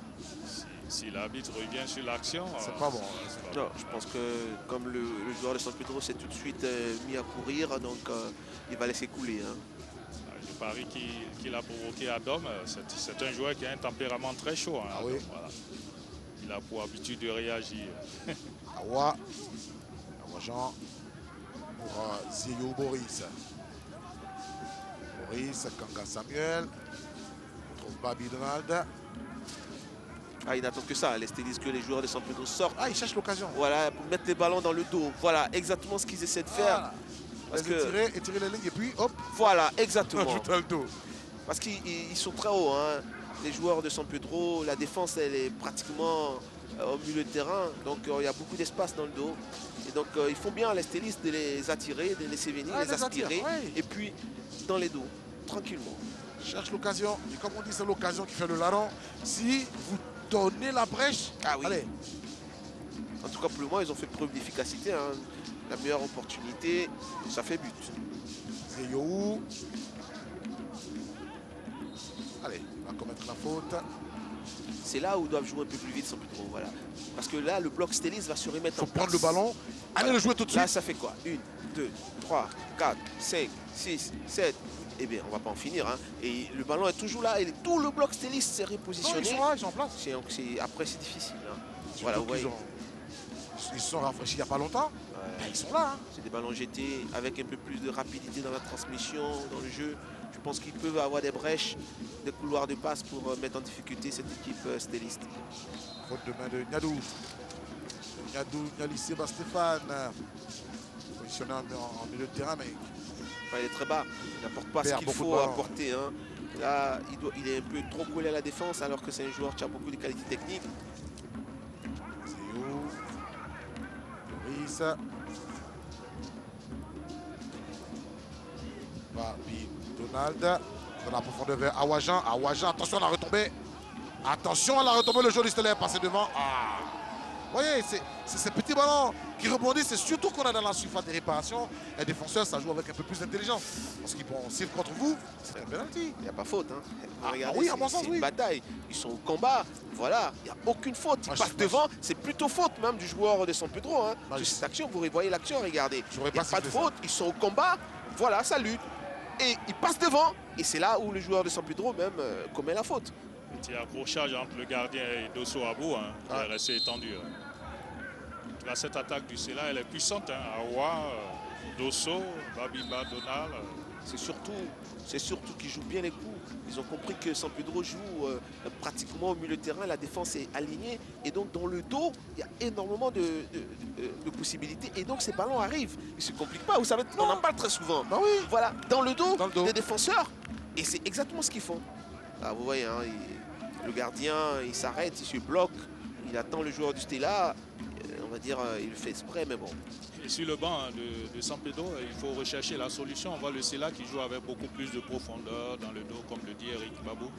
Si l'arbitre revient sur l'action, c'est pas bon. Non, je pense que comme le joueur de San Pedro s'est tout de suite mis à courir, donc il va laisser couler. Hein. Le pari qu'il a provoqué Adam, c'est un joueur qui a un tempérament très chaud. Hein, Adam, voilà. Il a pour habitude de réagir. Awajan pour Zio Boris. Boris, Kanga Samuel. On trouve Babi Donald. Ah, il n'attend que ça, les stylistes, que les joueurs de San Pedro sortent. Ah, ils cherchent l'occasion. Voilà, pour mettre les ballons dans le dos. Voilà, exactement ce qu'ils essaient de faire. Parce que étirer les lignes et puis hop. Voilà, exactement. Dans le dos. Parce qu'ils sont très hauts, hein. Les joueurs de San Pedro, la défense, elle est pratiquement au milieu de terrain. Donc, il y a beaucoup d'espace dans le dos. Et donc, ils font bien, les stylistes, de les attirer, de les laisser venir, les aspirer. Et puis, dans les dos, tranquillement. Cherche l'occasion. Et comme on dit, c'est l'occasion qui fait le larron. Si vous donnez la brèche, allez. En tout cas, pour le moment, ils ont fait preuve d'efficacité. Hein. La meilleure opportunité, ça fait but. C'est Yohou. Allez, il va commettre la faute. C'est là où ils doivent jouer un peu plus vite, San Pedro. Voilà. Parce que là, le bloc stéliste va se remettre en place. Il faut prendre le ballon. Allez le jouer tout de suite. Là, ça fait quoi? 1, 2, 3, 4, 5, 6, 7. Eh bien, on va pas en finir. Hein. Et le ballon est toujours là. Et tout le bloc stéliste s'est repositionné. Non, ils sont là, ils sont en place. Après, c'est difficile. Hein. Voilà, vous voyez. Ils se sont rafraîchis il n'y a pas longtemps. Ben, ils sont là. Hein. C'est des ballons jetés avec un peu plus de rapidité dans la transmission, dans le jeu. Je pense qu'ils peuvent avoir des brèches, des couloirs de passe pour mettre en difficulté cette équipe stéliste. Faute de main de Niadou. Niali Sébastien. Positionné en milieu de terrain, mais il est très bas. Il n'apporte pas ce qu'il faut apporter. Hein. Là, il est un peu trop collé à la défense alors que c'est un joueur qui a beaucoup de qualités techniques. Zéo. Loris. Babi Donald. Dans la profondeur vers Awajan. Awajan, attention à la retombée. Attention à la retombée, le joueur du Stellaire est passé devant. Ah. Vous voyez, c'est ces petits ballons qui rebondissent. C'est surtout qu'on a dans la surface des réparations. Les défenseurs, ça joue avec un peu plus d'intelligence. Parce qu'ils vont siffler contre vous, c'est un penalty. Il n'y a pas faute. Hein. Regardez, oui, à mon sens, c'est une bataille. Ils sont au combat. Voilà, il n'y a aucune faute. Ils passent devant. C'est plutôt faute même du joueur de San Pedro. Hein. Sur cette action, vous voyez l'action, regardez. Il n'y a pas de faute. Ils sont au combat. Voilà, ça lutte. Et ils passent devant. Et c'est là où le joueur de San Pedro même commet la faute. Petit accrochage entre le gardien et Dosso Abou, hein, qui est resté étendu. Hein. Là, cette attaque du Sela, elle est puissante. Hein. Awa, Dosso, Babimba, Donald. C'est surtout qu'ils jouent bien les coups. Ils ont compris que San Pedro joue pratiquement au milieu de terrain. La défense est alignée. Et donc, dans le dos, il y a énormément de possibilités. Et donc, ces ballons arrivent. Ils ne se compliquent pas. Vous savez, on en parle très souvent. Bah oui. Voilà, dans le dos des défenseurs. Et c'est exactement ce qu'ils font. Là, vous voyez, hein, le gardien, il s'arrête, il se bloque. Il attend le joueur du Stella. On va dire, il le fait exprès, mais bon. Et sur le banc de San Pedro, il faut rechercher la solution. On voit le Sela qui joue avec beaucoup plus de profondeur dans le dos, comme le dit Eric Babou.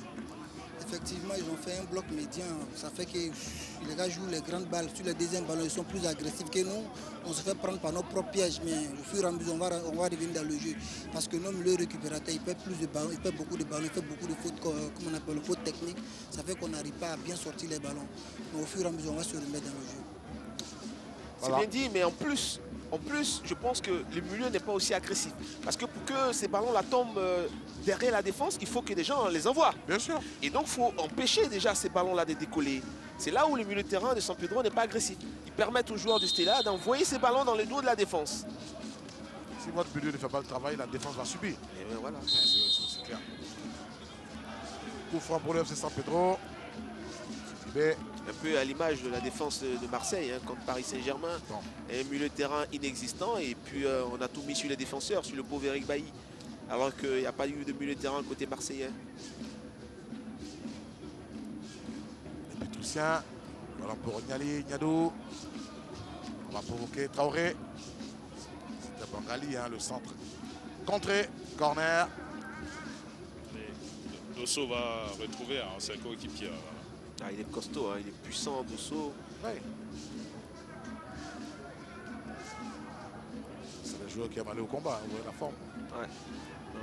Effectivement, ils ont fait un bloc médian. Ça fait que les gars jouent les grandes balles. Sur les deuxièmes ballons, ils sont plus agressifs que nous. On se fait prendre par nos propres pièges, mais au fur et à mesure, on va revenir dans le jeu. Parce que nos milieux récupérateurs, ils perdent plus de ballons, ils perdent beaucoup de ballons, ils perdent beaucoup de fautes, comme on appelle, fautes techniques. Ça fait qu'on n'arrive pas à bien sortir les ballons. Mais au fur et à mesure, on va se remettre dans le jeu. C'est bien dit, mais en plus, En plus, je pense que le milieu n'est pas aussi agressif. Parce que pour que ces ballons-là tombent derrière la défense, il faut que des gens les envoient. Bien sûr. Et donc, il faut empêcher déjà ces ballons-là de décoller. C'est là où le milieu de terrain de San Pedro n'est pas agressif. Ils permettent aux joueurs du Stella d'envoyer ces ballons dans le dos de la défense. Si votre milieu ne fait pas le travail, la défense va subir. Et bien, voilà. C'est clair. Coup franc pour le FC San Pedro. Mais Un peu à l'image de la défense de Marseille, hein, contre Paris Saint-Germain. Un milieu de terrain inexistant et puis on a tout mis sur les défenseurs, sur le pauvre Eric Bailly. Alors qu'il n'y a pas eu de milieu de terrain côté marseillais. et Petrusien. Voilà pour Niado. On va provoquer Traoré. C'était Bangali, hein, le centre. Contré, corner. Dosso va retrouver ses coéquipiers. Ah, il est costaud, hein, il est puissant, Dosso. Ouais. C'est un joueur qui aime aller au combat, vous voyez la forme. Ouais.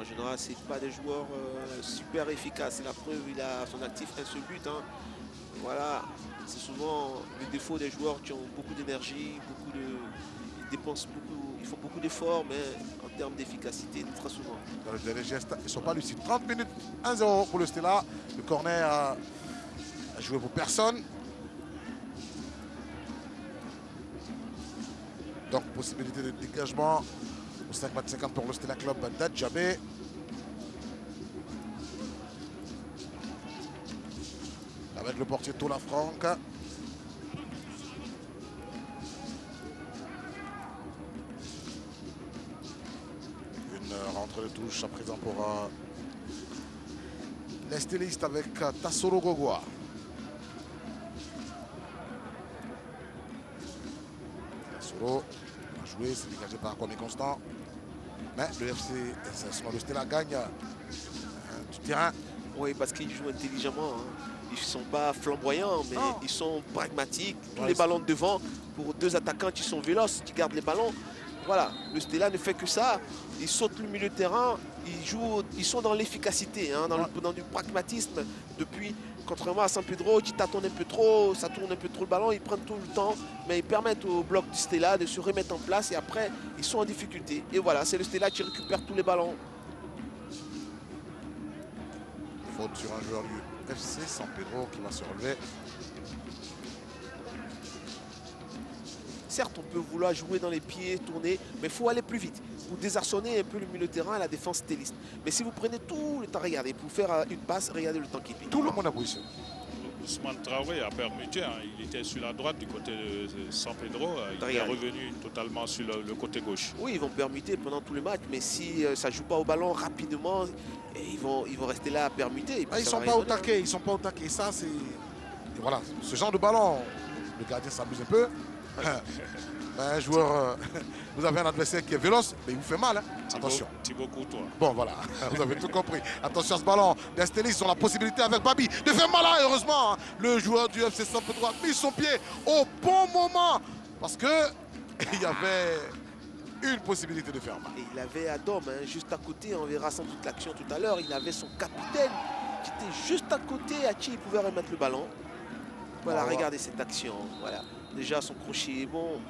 En général, c'est pas des joueurs super efficaces. C'est la preuve, il a à son actif un seul but. Hein. Voilà, c'est souvent le défaut des joueurs qui ont beaucoup d'énergie, ils dépensent beaucoup, ils font beaucoup d'efforts, mais en termes d'efficacité, très souvent. Dans le dernier geste, ils ne sont pas lucides. 30 minutes, 1-0 pour le Stella. Le corner a joué pour personne. Donc, possibilité de dégagement au 5,50 pour le Stella Club d'Adjabé. Avec le portier Tola Franck. Une rentrée de touche à présent pour les stylistes avec Tassoro Gogoa. Tassoro a joué, c'est dégagé par Kwame Constant. Mais le FC, le Stella gagne du terrain. Oui, parce qu'ils jouent intelligemment. Hein. Ils ne sont pas flamboyants, mais ils sont pragmatiques. Tous les ballons devant, pour deux attaquants qui sont véloces, qui gardent les ballons. Voilà, le Stella ne fait que ça. Ils sautent le milieu de terrain, ils sont dans l'efficacité, hein, dans du pragmatisme. Depuis, contrairement à San Pedro, qui tâtonne un peu trop, ça tourne un peu trop le ballon, ils prennent tout le temps, mais ils permettent au bloc du Stella de se remettre en place et après, ils sont en difficulté. Et voilà, c'est le Stella qui récupère tous les ballons. Faute sur un joueur du FC San Pedro qui va se relever. Certes, on peut vouloir jouer dans les pieds, tourner, mais il faut aller plus vite. Vous désarçonnez un peu le milieu de terrain et la défense stéliste. Mais si vous prenez tout le temps, regardez, pour faire une passe, regardez le temps qu'il pique. Tout le monde a position. Ousmane Traoré a permuté, hein. Il était sur la droite du côté de San Pedro, il est revenu totalement sur le côté gauche. Oui, ils vont permuter pendant tout le match, mais si ça ne joue pas au ballon rapidement, ils vont rester là à permuter. Ils ne sont pas au taquet, ils sont pas au taquet. Ça, c'est... Voilà, ce genre de ballon, le gardien s'amuse un peu. Un joueur, vous avez un adversaire qui est véloce, mais il vous fait mal. Hein. Attention. Thibaut Courtois. Bon, voilà, vous avez tout compris. Attention à ce ballon. Les Stélistes ont la possibilité avec Babi de faire mal. Hein. Heureusement, hein, le joueur du FC San Pedro a mis son pied au bon moment. Parce que il y avait une possibilité de faire mal. Et il avait Adam, hein, juste à côté, on verra sans doute l'action tout à l'heure. Il avait son capitaine qui était juste à côté, à qui il pouvait remettre le ballon. Voilà, regardez cette action. Voilà. Déjà, son crochet est bon.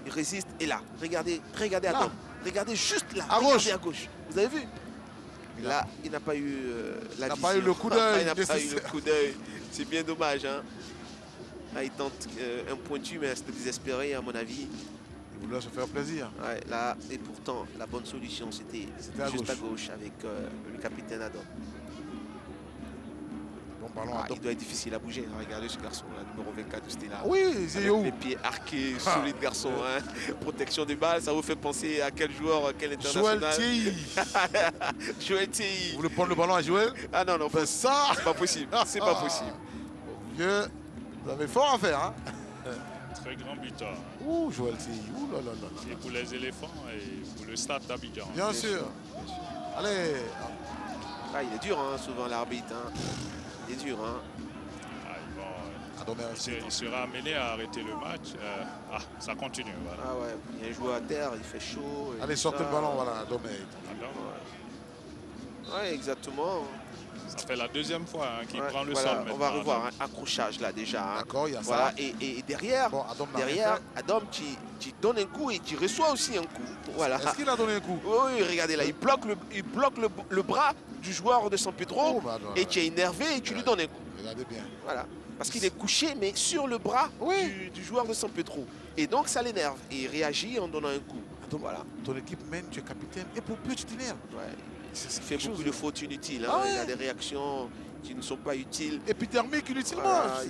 Il résiste. Et là, regardez Adam. Là. Regardez juste là. Regardez à gauche. Vous avez vu? Là, il n'a pas eu la vision. Il n'a pas eu le coup d'œil. Il n'a pas eu le coup d'œil. C'est bien dommage. Hein. Là, il tente un pointu, mais c'était désespéré, à mon avis. Il voulait se faire plaisir. Ouais, là, et pourtant, la bonne solution, c'était juste à gauche avec le capitaine Adam. Il doit être difficile à bouger. Regardez ce garçon, là, numéro 24 de Stella. Oui, les pieds arqués, solide garçon. Hein. Protection de balle, ça vous fait penser à quel joueur, quel international. Joël Thierry. Joël Thierry. Vous voulez prendre le ballon à Joël? Ah non, non. Ça, c'est pas possible. C'est pas possible. Vieux, vous avez fort à faire. Hein. Très grand buteur. Ouh, Joël Thierry. Ouh là là là. Et pour les éléphants et pour le stade d'Abidjan. Bien sûr. Allez. Ah, il est dur, hein, souvent, l'arbitre. Hein. Il est dur, hein. Il sera amené à arrêter le match. Ça continue. Voilà. Ah ouais, il y a un joueur à terre, il fait chaud. Allez, sortez le ballon, voilà, Domé. Ouais, exactement. Ça fait la deuxième fois qu'il Ouais, prend le voilà, sol maintenant. on va revoir un accrochage là déjà. Hein. D'accord, il y a Voilà, ça. et derrière, Bon, Adam n'a rien derrière fait. Adam, tu donnes un coup et tu reçois aussi un coup. Voilà. Est-ce qu'il a donné un coup? Oui, oui, regardez là, il bloque le bras du joueur de San Pedro Oh, bah, non, et non, tu es énervé et tu lui donnes un coup. regardez bien. Voilà. Parce qu'il est couché, mais sur le bras du joueur de San Pedro. Et donc ça l'énerve. Et il réagit en donnant un coup. Donc, Voilà. ton équipe mène, tu es capitaine, et pour peu, tu t'énerves. Ouais. C'est Il fait quelque beaucoup chose, de fautes inutiles. Hein. Ah ouais. Il y a des réactions qui ne sont pas utiles. épidermique inutilement. Voilà.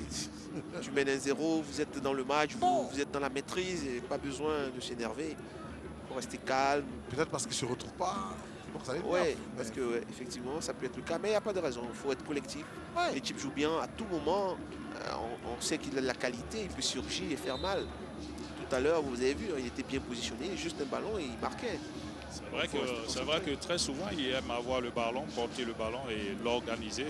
Tu mènes un 0, vous êtes dans le match, vous êtes dans la maîtrise, et pas besoin de s'énerver. Il faut rester calme. Peut-être parce qu'il ne se retrouve pas. Donc ça l'énerve. Oui, parce que ouais, effectivement, ça peut être le cas, mais il n'y a pas de raison. Il faut être collectif. Ouais. L'équipe joue bien à tout moment. On sait qu'il a de la qualité, il peut surgir et faire mal. Tout à l'heure, vous avez vu, il était bien positionné, juste un ballon et il marquait. C'est vrai que très souvent, il aime avoir le ballon, porter le ballon et l'organiser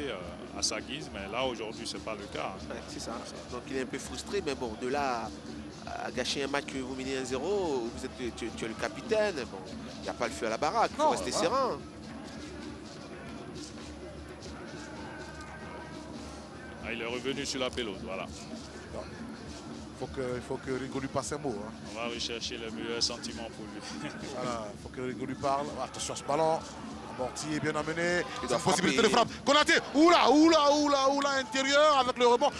à sa guise. Mais là, aujourd'hui, ce n'est pas le cas. Hein. Ouais, c'est ça. Donc il est un peu frustré, mais bon, de là à gâcher un match que vous menez 1-0, tu es le capitaine. Bon, il n'y a pas le feu à la baraque, il faut Non, rester voilà. serein. Ah, il est revenu sur la pelouse, voilà. Il faut que Rigo lui passe un mot. Hein. On va rechercher le meilleur sentiment pour lui. Voilà, il faut que Rigo lui parle. Attention à ce ballon. Amorti est bien amené. Il C'est doit une possibilité frapper. de frappe. Konaté, oula, intérieur avec le rebond.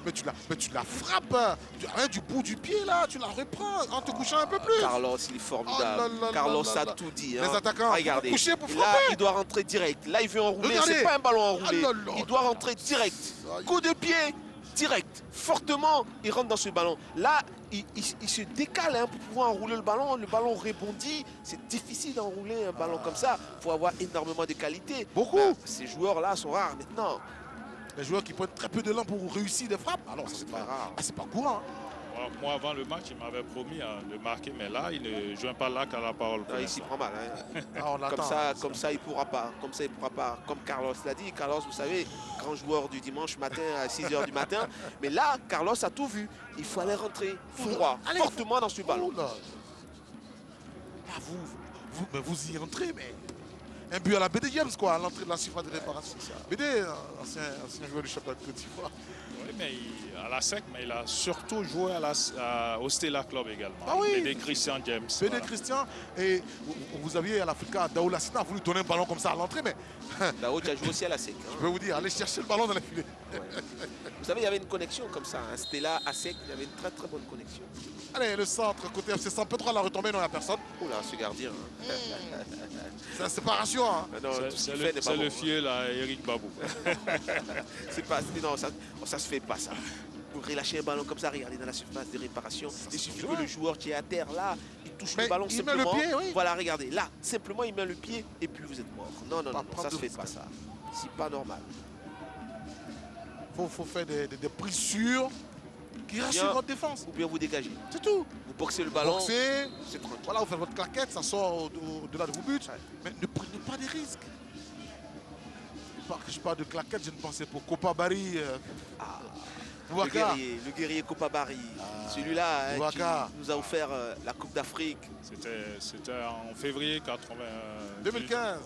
Mais tu la frappes. Hein, du bout du pied là, tu la reprends en te couchant un peu plus. Carlos, il est formidable. Oh là là Carlos là là a là. tout dit. Les Hein. attaquants, regardez. coucher pour Là, frapper. il doit rentrer direct. Là, il veut enrouler. Regardez. C'est pas un ballon enroulé. Ah là là. Il doit rentrer direct. Coup de pied, direct. Fortement, il rentre dans ce ballon. Là, il se décale hein, pour pouvoir enrouler le ballon. Le ballon rebondit. C'est difficile d'enrouler un ballon comme ça. Il faut avoir énormément de qualité. Beaucoup. Ces joueurs-là sont rares maintenant. Les joueurs qui prennent très peu de l'élan pour réussir des frappes. Alors, ça, c'est pas rare. Ah, c'est pas courant. Hein. Moi, avant le match, il m'avait promis de marquer, mais là, il ne joint pas là qu'à la parole. pour Non, il s'y l'instant. prend mal. Hein. Ah, on attend. Comme ça, il ne pourra pas. Comme ça, il pourra pas. Comme Carlos l'a dit. Carlos, vous savez, grand joueur du dimanche matin à 6 h du matin. Mais là, Carlos a tout vu. Il faut aller rentrer tout droit, Allez, fortement dans ce ballon. Oh là. Ah, mais vous y rentrez, mais un but à la BD James, quoi, à l'entrée de la surface de réparation. BD, ancien joueur du championnat de Côte d'Ivoire. Oui, mais à la SEC, mais il a surtout joué au Stella Club également. Ah oui. BD Christian James. BD voilà. Christian, et vous aviez à l'Africa, Daoula Sina a voulu donner un ballon comme ça à l'entrée, mais Dao, tu as joué aussi à la SEC. Hein. je peux vous dire, allez chercher le ballon dans les filets. Ouais. Vous savez, il y avait une connexion comme ça. Hein. C'était là à SEC, il y avait une très très bonne connexion. Allez, le centre, côté FC San Pedro, la retombée, non, il n'y a personne. Oula, ce gardien. Hein. C'est la séparation. Hein. Non, tout ce C'est qu'il fait n'est pas le bon, hein. fiel à Eric Babou. C'est pas, non, ça se fait pas ça. Pour relâcher un ballon comme ça, regardez dans la surface de réparation. Il suffit que le joueur qui est à terre là, il touche Mais le ballon il met simplement. le pied, oui. Voilà, regardez, là, simplement il met le pied et puis vous êtes mort. Non, non, Pas non, ça prendre se de fait risque. pas ça. C'est pas normal. Faut faire des prises sûres qui rassurent votre défense. Ou bien vous dégagez. C'est tout. Vous boxez le ballon, Boxez, c'est tranquille. voilà, vous faites votre claquette, ça sort au-delà de vos buts. Mais ne prenez pas des risques. Je parle de claquette, je ne pensais pour Copa Barry. Boubacar. Le guerrier Copa Barry. Celui-là hein, qui Boubacar. nous a offert la Coupe d'Afrique. C'était en février 80. 2015.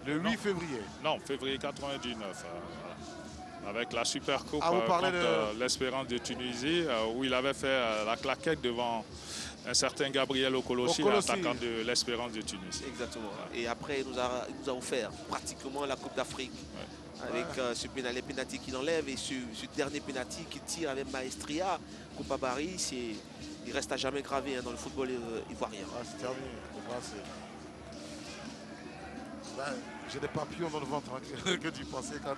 Le 8 Non. février. Non, février 99. Voilà. Avec la Super Coupe Ah, vous parlez contre l'Espérance de Tunisie, où il avait fait la claquette devant un certain Gabriel Okolossi, Okolossi. l'attaquant de l'Espérance de Tunisie. Exactement. Et après, il nous a offert pratiquement la Coupe d'Afrique. Avec les pénaltys qu'il enlève et ce dernier pénalty qu'il tire avec maestria. Copa Barry, il reste à jamais gravé hein, dans le football ivoirien. Ah, c'est terminé. Ben, j'ai des papillons dans le ventre hein, que tu pensais quand.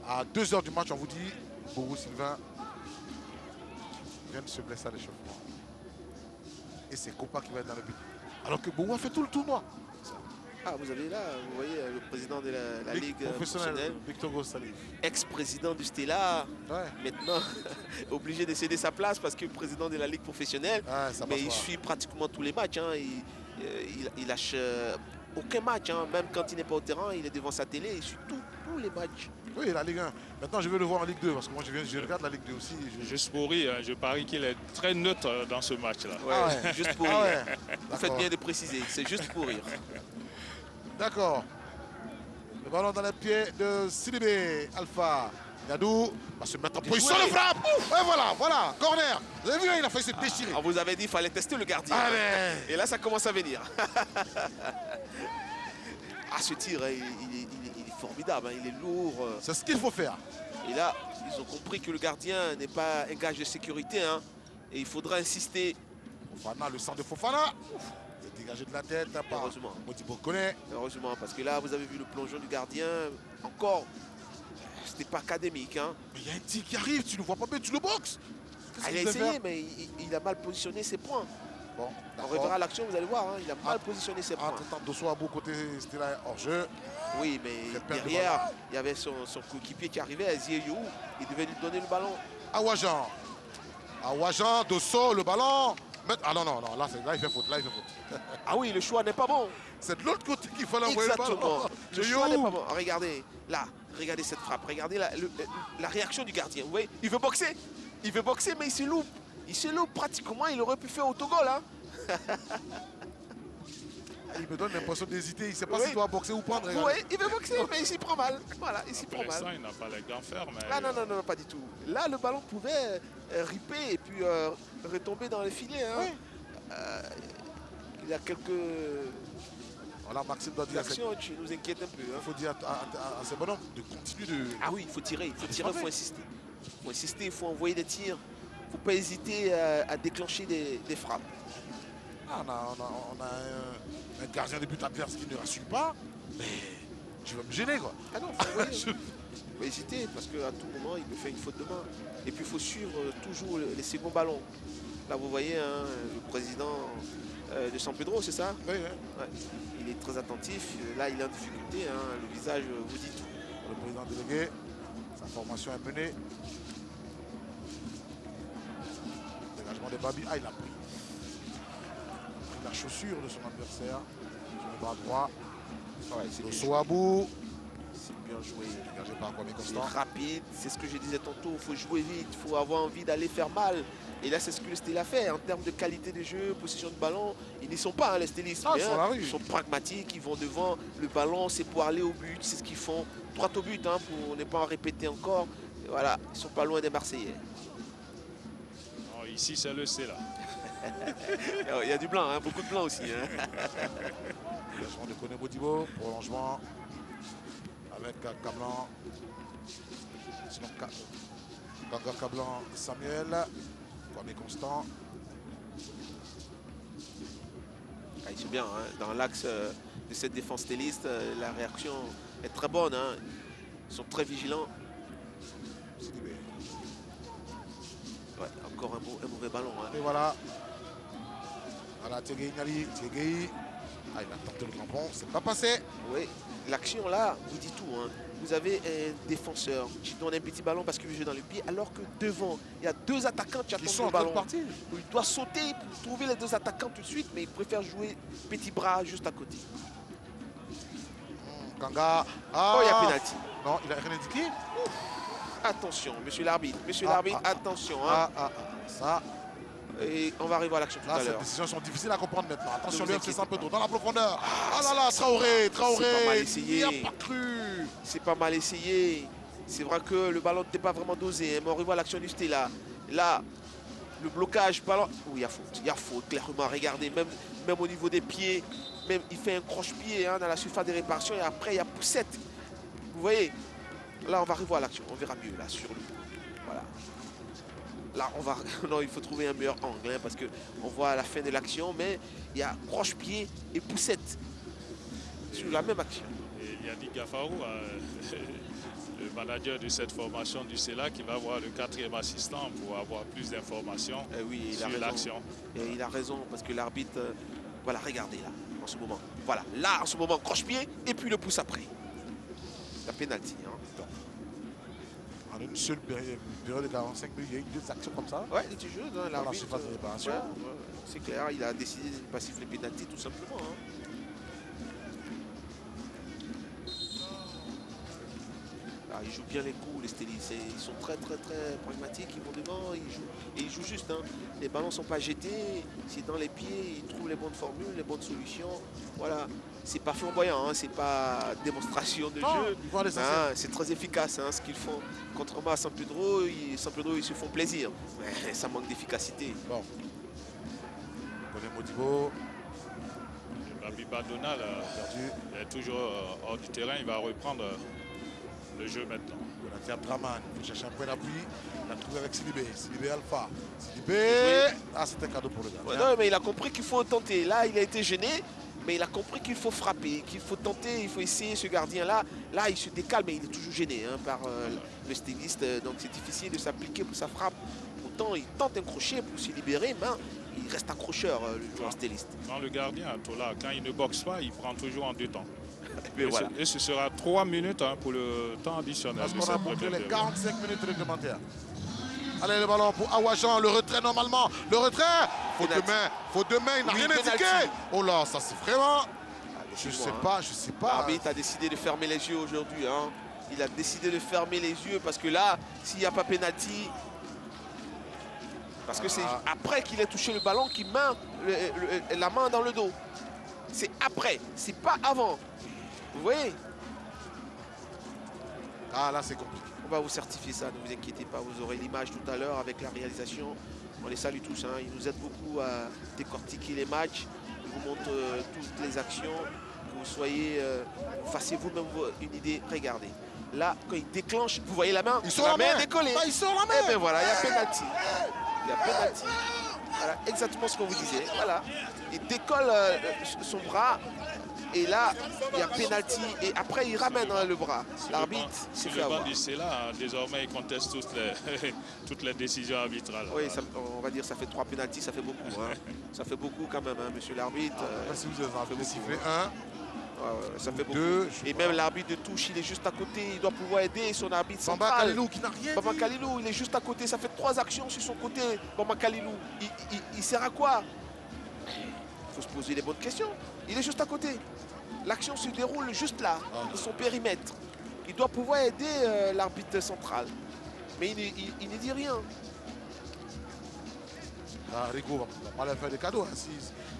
À 2 h du match, on vous dit, Bourou Sylvain vient de se blesser à l'échauffement. Et c'est Copa qui va être dans le but. Alors que Bourou a fait tout le tournoi. Ah, vous avez là, vous voyez, le président de la Ligue professionnelle, professionnelle, Victor Gossalif. ex-président du Stella, Ouais. maintenant obligé de céder sa place parce que président de la Ligue professionnelle. Ouais, ça Mais passe il pas. suit pratiquement tous les matchs. Hein. Il lâche aucun match. Hein. Même quand il n'est pas au terrain, il est devant sa télé. Il suit tous les matchs. Oui, la Ligue 1. Maintenant, je vais le voir en Ligue 2 parce que moi, je regarde la Ligue 2 aussi. Juste pour rire, je parie qu'il est très neutre dans ce match-là. Ouais, Ah ouais. juste pour Ah rire. ouais. Vous faites D'accord. bien de préciser. C'est juste pour rire. D'accord. Le ballon dans les pieds de Sidibé Alpha. Yadou va se mettre en position de frappe. Et voilà, corner. Vous avez vu, il a failli se déchirer. On vous avait dit qu'il fallait tester le gardien. Allez. Et là, ça commence à venir. Ah, ce tir, il est formidable, hein, il est lourd. C'est ce qu'il faut faire. Et là, ils ont compris que le gardien n'est pas un gage de sécurité. Hein, et il faudra insister. Fofana, le centre de Fofana. C'est dégagé de la tête par Heureusement. Modibo connaît. Heureusement, parce que là, vous avez vu le plongeon du gardien. Encore, c'était pas académique. Hein. Mais il y a un tir qui arrive, tu ne le vois pas bien, tu le boxes. Ah, il a essayé, mais il a mal positionné ses points. Bon, on reverra l'action, vous allez voir, hein, il a mal positionné ses points. Entre-temps, Dosso Abou côté Stella hors jeu. Oui, mais derrière, il y avait son coéquipier qui arrivait, Azieyou. Il devait lui donner le ballon. Awajan, Dosso, le ballon. Ah non, là il fait faute, Ah oui, le choix n'est pas bon. C'est de l'autre côté qu'il fallait envoyer le ballon. Exactement. Le choix n'est pas bon. Regardez, là, regardez cette frappe. Regardez la réaction du gardien. Vous voyez, il veut boxer. Il veut boxer, mais il se loupe. Il se loupe pratiquement. Il aurait pu faire autogol. Hein. Il me donne l'impression d'hésiter. Il ne sait pas s'il doit boxer ou prendre. Oui, il veut boxer, mais il s'y prend mal. Voilà, il s'y prend mal. Il n'a pas les gants fermes. Ah non, pas du tout. Là, le ballon pouvait ripper et puis retomber dans les filets. Hein. Oui. Il y a quelques... Voilà, Maxime doit dire actions qui nous inquiètent un peu. Il faut dire à ces bonhommes de continuer de... Ah oui, il faut tirer, il faut insister. Il faut insister, il faut envoyer des tirs. Il ne faut pas hésiter à déclencher des frappes. Ah, on a un gardien de but adverse qui ne rassure pas, mais je vais me gêner, quoi. Ah non, il faut hésiter parce qu'à tout moment, il peut faire une faute de main. Et puis, il faut suivre toujours les seconds ballons. Là, vous voyez, hein, le président de San Pedro, c'est ça? Oui. Ouais. Il est très attentif. Là, il est en difficulté. Hein. Le visage vous dit tout. Le président délégué, sa formation est menée. Dégagement de Babi. Ah, il a pris la chaussure de son adversaire sur le bras droit. Le Soabou. C'est bien joué. Dégagé par Kwame Constant. Rapide, c'est ce que je disais tantôt. Il faut jouer vite, il faut avoir envie d'aller faire mal. Et là, c'est ce que le Stella fait. En termes de qualité de jeu, possession de ballon, ils n'y sont pas, hein, les stylistes. Ils sont pragmatiques, ils vont devant. Le ballon, c'est pour aller au but, c'est ce qu'ils font. Droit au but, hein, pour ne pas en répéter encore. Et voilà, ils ne sont pas loin des Marseillais. Non, ici, c'est le Stella. Il y a du blanc, hein, beaucoup de blanc aussi. Hein. Dégagement de Koné Modibo, prolongement avec Cablan. Sinon, Ganga Cablan, Samuel, Kwame Constant. Ah, ils sont bien, hein. Dans l'axe de cette défense stéliste, la réaction est très bonne. Hein. Ils sont très vigilants. Ouais, encore un mauvais ballon. Hein. Et voilà. Voilà, Thierry Nali, Thierry. Ah, il a tenté le crampon, c'est pas passé. Oui, l'action là vous dit tout. Hein. Vous avez un défenseur qui donne un petit ballon parce qu'il veut jouer dans le pied, alors que devant, il y a deux attaquants qui attendent le ballon. Il doit sauter pour trouver les deux attaquants tout de suite, mais il préfère jouer petit bras juste à côté. Ganga. Oh, il y a pénalty. Non, il a rien indiqué. Attention, monsieur l'arbitre, attention. Hein. Ça. Et on va arriver à l'action tout à l'heure. Ces décisions sont difficiles à comprendre maintenant. Attention, le FC San Pedro dans la profondeur. Ah là là, Traoré. C'est pas mal essayé. Il n'y a pas cru. C'est pas mal essayé. C'est vrai que le ballon n'était pas vraiment dosé. Hein, mais on revoit l'action du Stella. Là, le blocage, ballon. Oui, il y a faute, clairement. Regardez, même au niveau des pieds, même il fait un croche-pied hein, dans la surface de réparation. Et après, il y a poussette. Vous voyez? Là, on va revoir l'action. On verra mieux là sur le. Voilà. Là, on va. Non, il faut trouver un meilleur angle hein, parce qu'on voit à la fin de l'action, mais il y a croche-pied et poussette sur la même action. Et Yannick Gafarou, le manager de cette formation du CELA, qui va voir le 4e assistant pour avoir plus d'informations sur l'action. Et il a raison parce que l'arbitre. Voilà, regardez là, en ce moment. Voilà, là, en ce moment, croche-pied et puis le pouce après. La pénalty. Hein. En une seule période de 45 minutes, il y a eu deux actions comme ça. Ouais, il était jeune, hein, dans la surface de réparation. Ouais, c'est clair, il a décidé de ne pas siffler pénalty tout simplement. Hein. Ah, ils jouent bien les coups, les stylistes. Ils sont très pragmatiques, ils vont devant, ils jouent juste. Hein. Les ballons ne sont pas jetés, c'est dans les pieds, ils trouvent les bonnes formules, les bonnes solutions. Voilà, c'est pas flamboyant, hein, c'est pas démonstration de Non, jeu. ils vont à l'essentiel. Hein, c'est très efficace ce qu'ils font. Contrairement à San Pedro, ils se font plaisir. Mais ça manque d'efficacité. Bon. Bonnet Modibo. Babiba Donald il est toujours hors du terrain. Il va reprendre le jeu maintenant. Jonathan Abdraman, il faut chercher un point d'appui. Il a trouvé avec Sidibé. Sidibé Alpha. Sidibé. Ah, c'est un cadeau pour le gardien. Ouais, non, mais il a compris qu'il faut tenter. Là, il a été gêné, mais il a compris qu'il faut frapper, qu'il faut tenter, il faut essayer ce gardien-là. Là, il se décale, mais il est toujours gêné par le styliste. Donc, c'est difficile de s'appliquer pour sa frappe. Pourtant, il tente un crochet pour se libérer, mais il reste accrocheur, le joueur styliste. Dans le gardien, Tola, quand il ne boxe pas, il prend toujours en 2 temps. Voilà. Et ce sera 3 minutes pour le temps additionnel. Parce qu'on a bouclé les 45 minutes réglementaires. Allez, le ballon pour Awajan. Le retrait normalement. Le retrait. Faute de main. Il n'a rien indiqué. Oh là, ça c'est vraiment... Je sais pas. L'arbitre a décidé de fermer les yeux aujourd'hui. Hein. Il a décidé de fermer les yeux parce que là, s'il n'y a pas pénalty... Parce que c'est après qu'il ait touché le ballon qu'il met la main dans le dos. C'est après, c'est pas avant. Vous voyez? Ah, là, c'est compliqué. On va vous certifier ça, ne vous inquiétez pas. Vous aurez l'image tout à l'heure avec la réalisation. On les salue tous. Hein. Ils nous aident beaucoup à décortiquer les matchs. Ils vous montrent toutes les actions. Que vous soyez, fassiez vous-même une idée. Regardez. Là, quand il déclenche, vous voyez la main? Il sort la main décollée. Il sort la main. Et bien voilà, il y a pénalty. Il y a pénalty. Voilà, exactement ce qu'on vous disait. Voilà. Il décolle son bras. Et là, il y a pénalty. Et après, il ramène le bras. L'arbitre s'est fait avoir. C'est là, désormais, il conteste toutes les décisions arbitrales. Oui, ça, on va dire ça fait 3 pénaltys, ça fait beaucoup. Hein. Ça fait beaucoup quand même, hein, monsieur l'arbitre. Si vous avez sifflé un. Ça fait beaucoup. Deux, et même l'arbitre de touche, il est juste à côté. Il doit pouvoir aider son arbitre central. Bamba Kalilou qui n'a rien Bamba dit. Kalilou, il est juste à côté. Ça fait 3 actions sur son côté. Bamba Kalilou, il sert à quoi? Il faut se poser les bonnes questions. Il est juste à côté. L'action se déroule juste là, dans son périmètre. Il doit pouvoir aider l'arbitre central. Mais il ne dit rien. Rigo va pas leur faire des cadeaux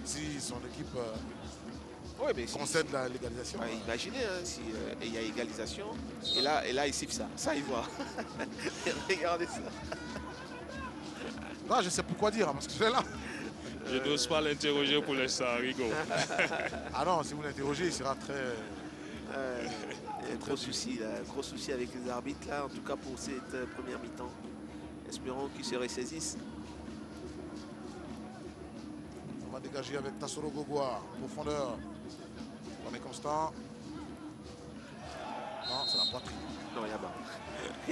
si son équipe concède la légalisation. Ouais, imaginez si il y a égalisation. Et là, il siffle ça. Ça, il voit. Regardez ça. Non, je sais pourquoi dire, parce que c'est là. Je n'ose pas l'interroger pour l'instant, Rigo. Ah non, si vous l'interrogez, il sera très... Il y a gros souci, gros souci avec les arbitres, là, en tout cas pour cette première mi-temps. Espérons qu'ils se ressaisissent. On va dégager avec Tassoro Gogoa, profondeur. On est constant. Non, c'est la poitrine. Non, il y a main. Il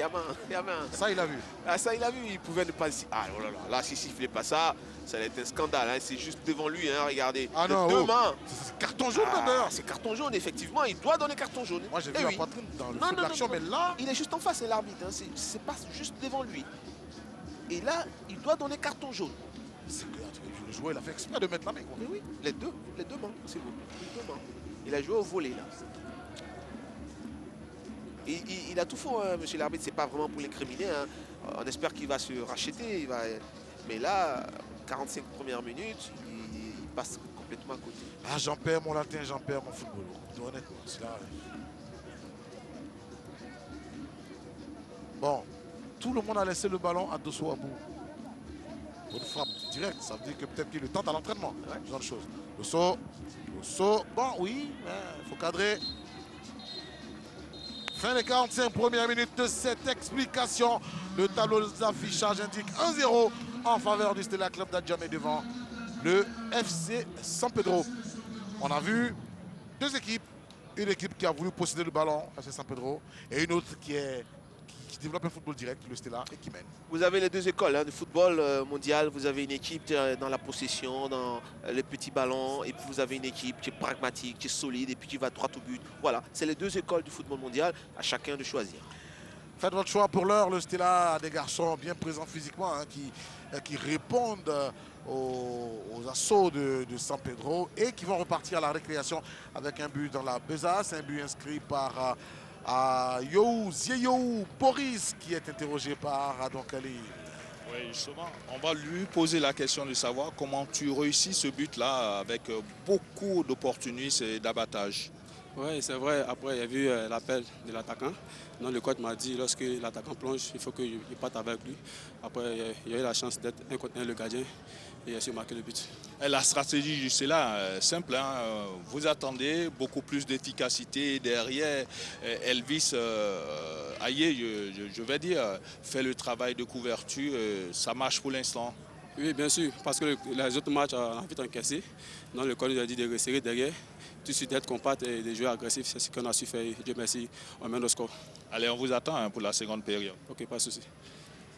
y a main. Ça, il a vu. Ah, ça, il a vu. Il pouvait ne pas... Ah, oh là là. Là, s'il ne sifflait pas ça, ça allait être un scandale. Hein. C'est juste devant lui, hein, regardez. Ah non, deux mains. C'est carton jaune, d'ailleurs. C'est carton jaune, effectivement. Il doit donner carton jaune. Moi, j'ai vu la poitrine dans le feu de l'action, mais là... Il est juste en face, c'est l'arbitre. Hein. C'est pas juste devant lui. Et là, il doit donner carton jaune. Le joueur, il a fait exprès de mettre la main. Quoi. Mais oui, les deux mains, c'est bon. Les 2 mains. Il a joué au volet, là. Il a tout faux, hein, monsieur l'arbitre. C'est pas vraiment pour l'incriminer. Hein. On espère qu'il va se racheter. Mais là, 45 premières minutes, il passe complètement à côté. Ah, j'en perds mon latin, j'en perds mon football. Honnêtement, c'est là. Bon, tout le monde a laissé le ballon à Dosso Abou. Bonne frappe directe, ça veut dire que peut-être qu'il le tente à l'entraînement. Ouais. Ce genre de choses. Dosso, bon, oui, il faut cadrer. Fin des 45 premières minutes de cette explication. Le tableau d'affichage indique 1-0 en faveur du Stella Club d'Adjamé devant le FC San Pedro. On a vu 2 équipes. Une équipe qui a voulu posséder le ballon, FC San Pedro, et une autre qui développe un football direct, le Stella, et qui mène. Vous avez les 2 écoles de football mondial. Vous avez une équipe dans la possession, dans les petits ballons, et puis vous avez une équipe qui est pragmatique, qui est solide, et puis qui va droit au but. Voilà, c'est les 2 écoles du football mondial, à chacun de choisir. Faites votre choix pour l'heure. Le Stella a des garçons bien présents physiquement qui répondent aux assauts de San Pedro et qui vont repartir à la récréation avec un but dans la besace, un but inscrit par Zieyo Boris qui est interrogé par Adon Kali. Oui, justement, on va lui poser la question de savoir comment tu réussis ce but-là avec beaucoup d'opportunisme et d'abattage. Oui, c'est vrai. Après, il y a vu l'appel de l'attaquant. Donc, le coach m'a dit, lorsque l'attaquant plonge, il faut qu'il parte avec lui. Après, il y a eu la chance d'être un contre un le gardien et il a su marquer le but. Et la stratégie, c'est là, simple. Hein, vous attendez beaucoup plus d'efficacité derrière. Elvis Aïe, je vais dire, fait le travail de couverture. Ça marche pour l'instant. Oui, bien sûr, parce que les autres matchs, on a vite encaissé. Donc, le coach nous a dit de resserrer derrière, tout de suite d'être compact et de jouer agressif. C'est ce qu'on a su faire. Dieu merci, on mène au score. Allez, on vous attend hein, pour la seconde période. Ok, pas de souci.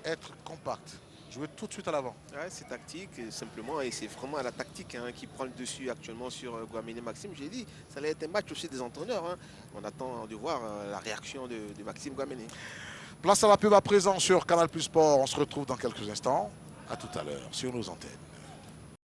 Être compact, jouer tout de suite à l'avant. Ouais, c'est tactique, simplement, et c'est vraiment la tactique hein, qui prend le dessus actuellement sur Guamene Maxime. J'ai dit, ça allait être un match aussi des entraîneurs. Hein. On attend de voir la réaction de Maxime Guamene. Place à la pub à présent sur Canal Plus Sport. On se retrouve dans quelques instants. À tout à l'heure sur nos antennes.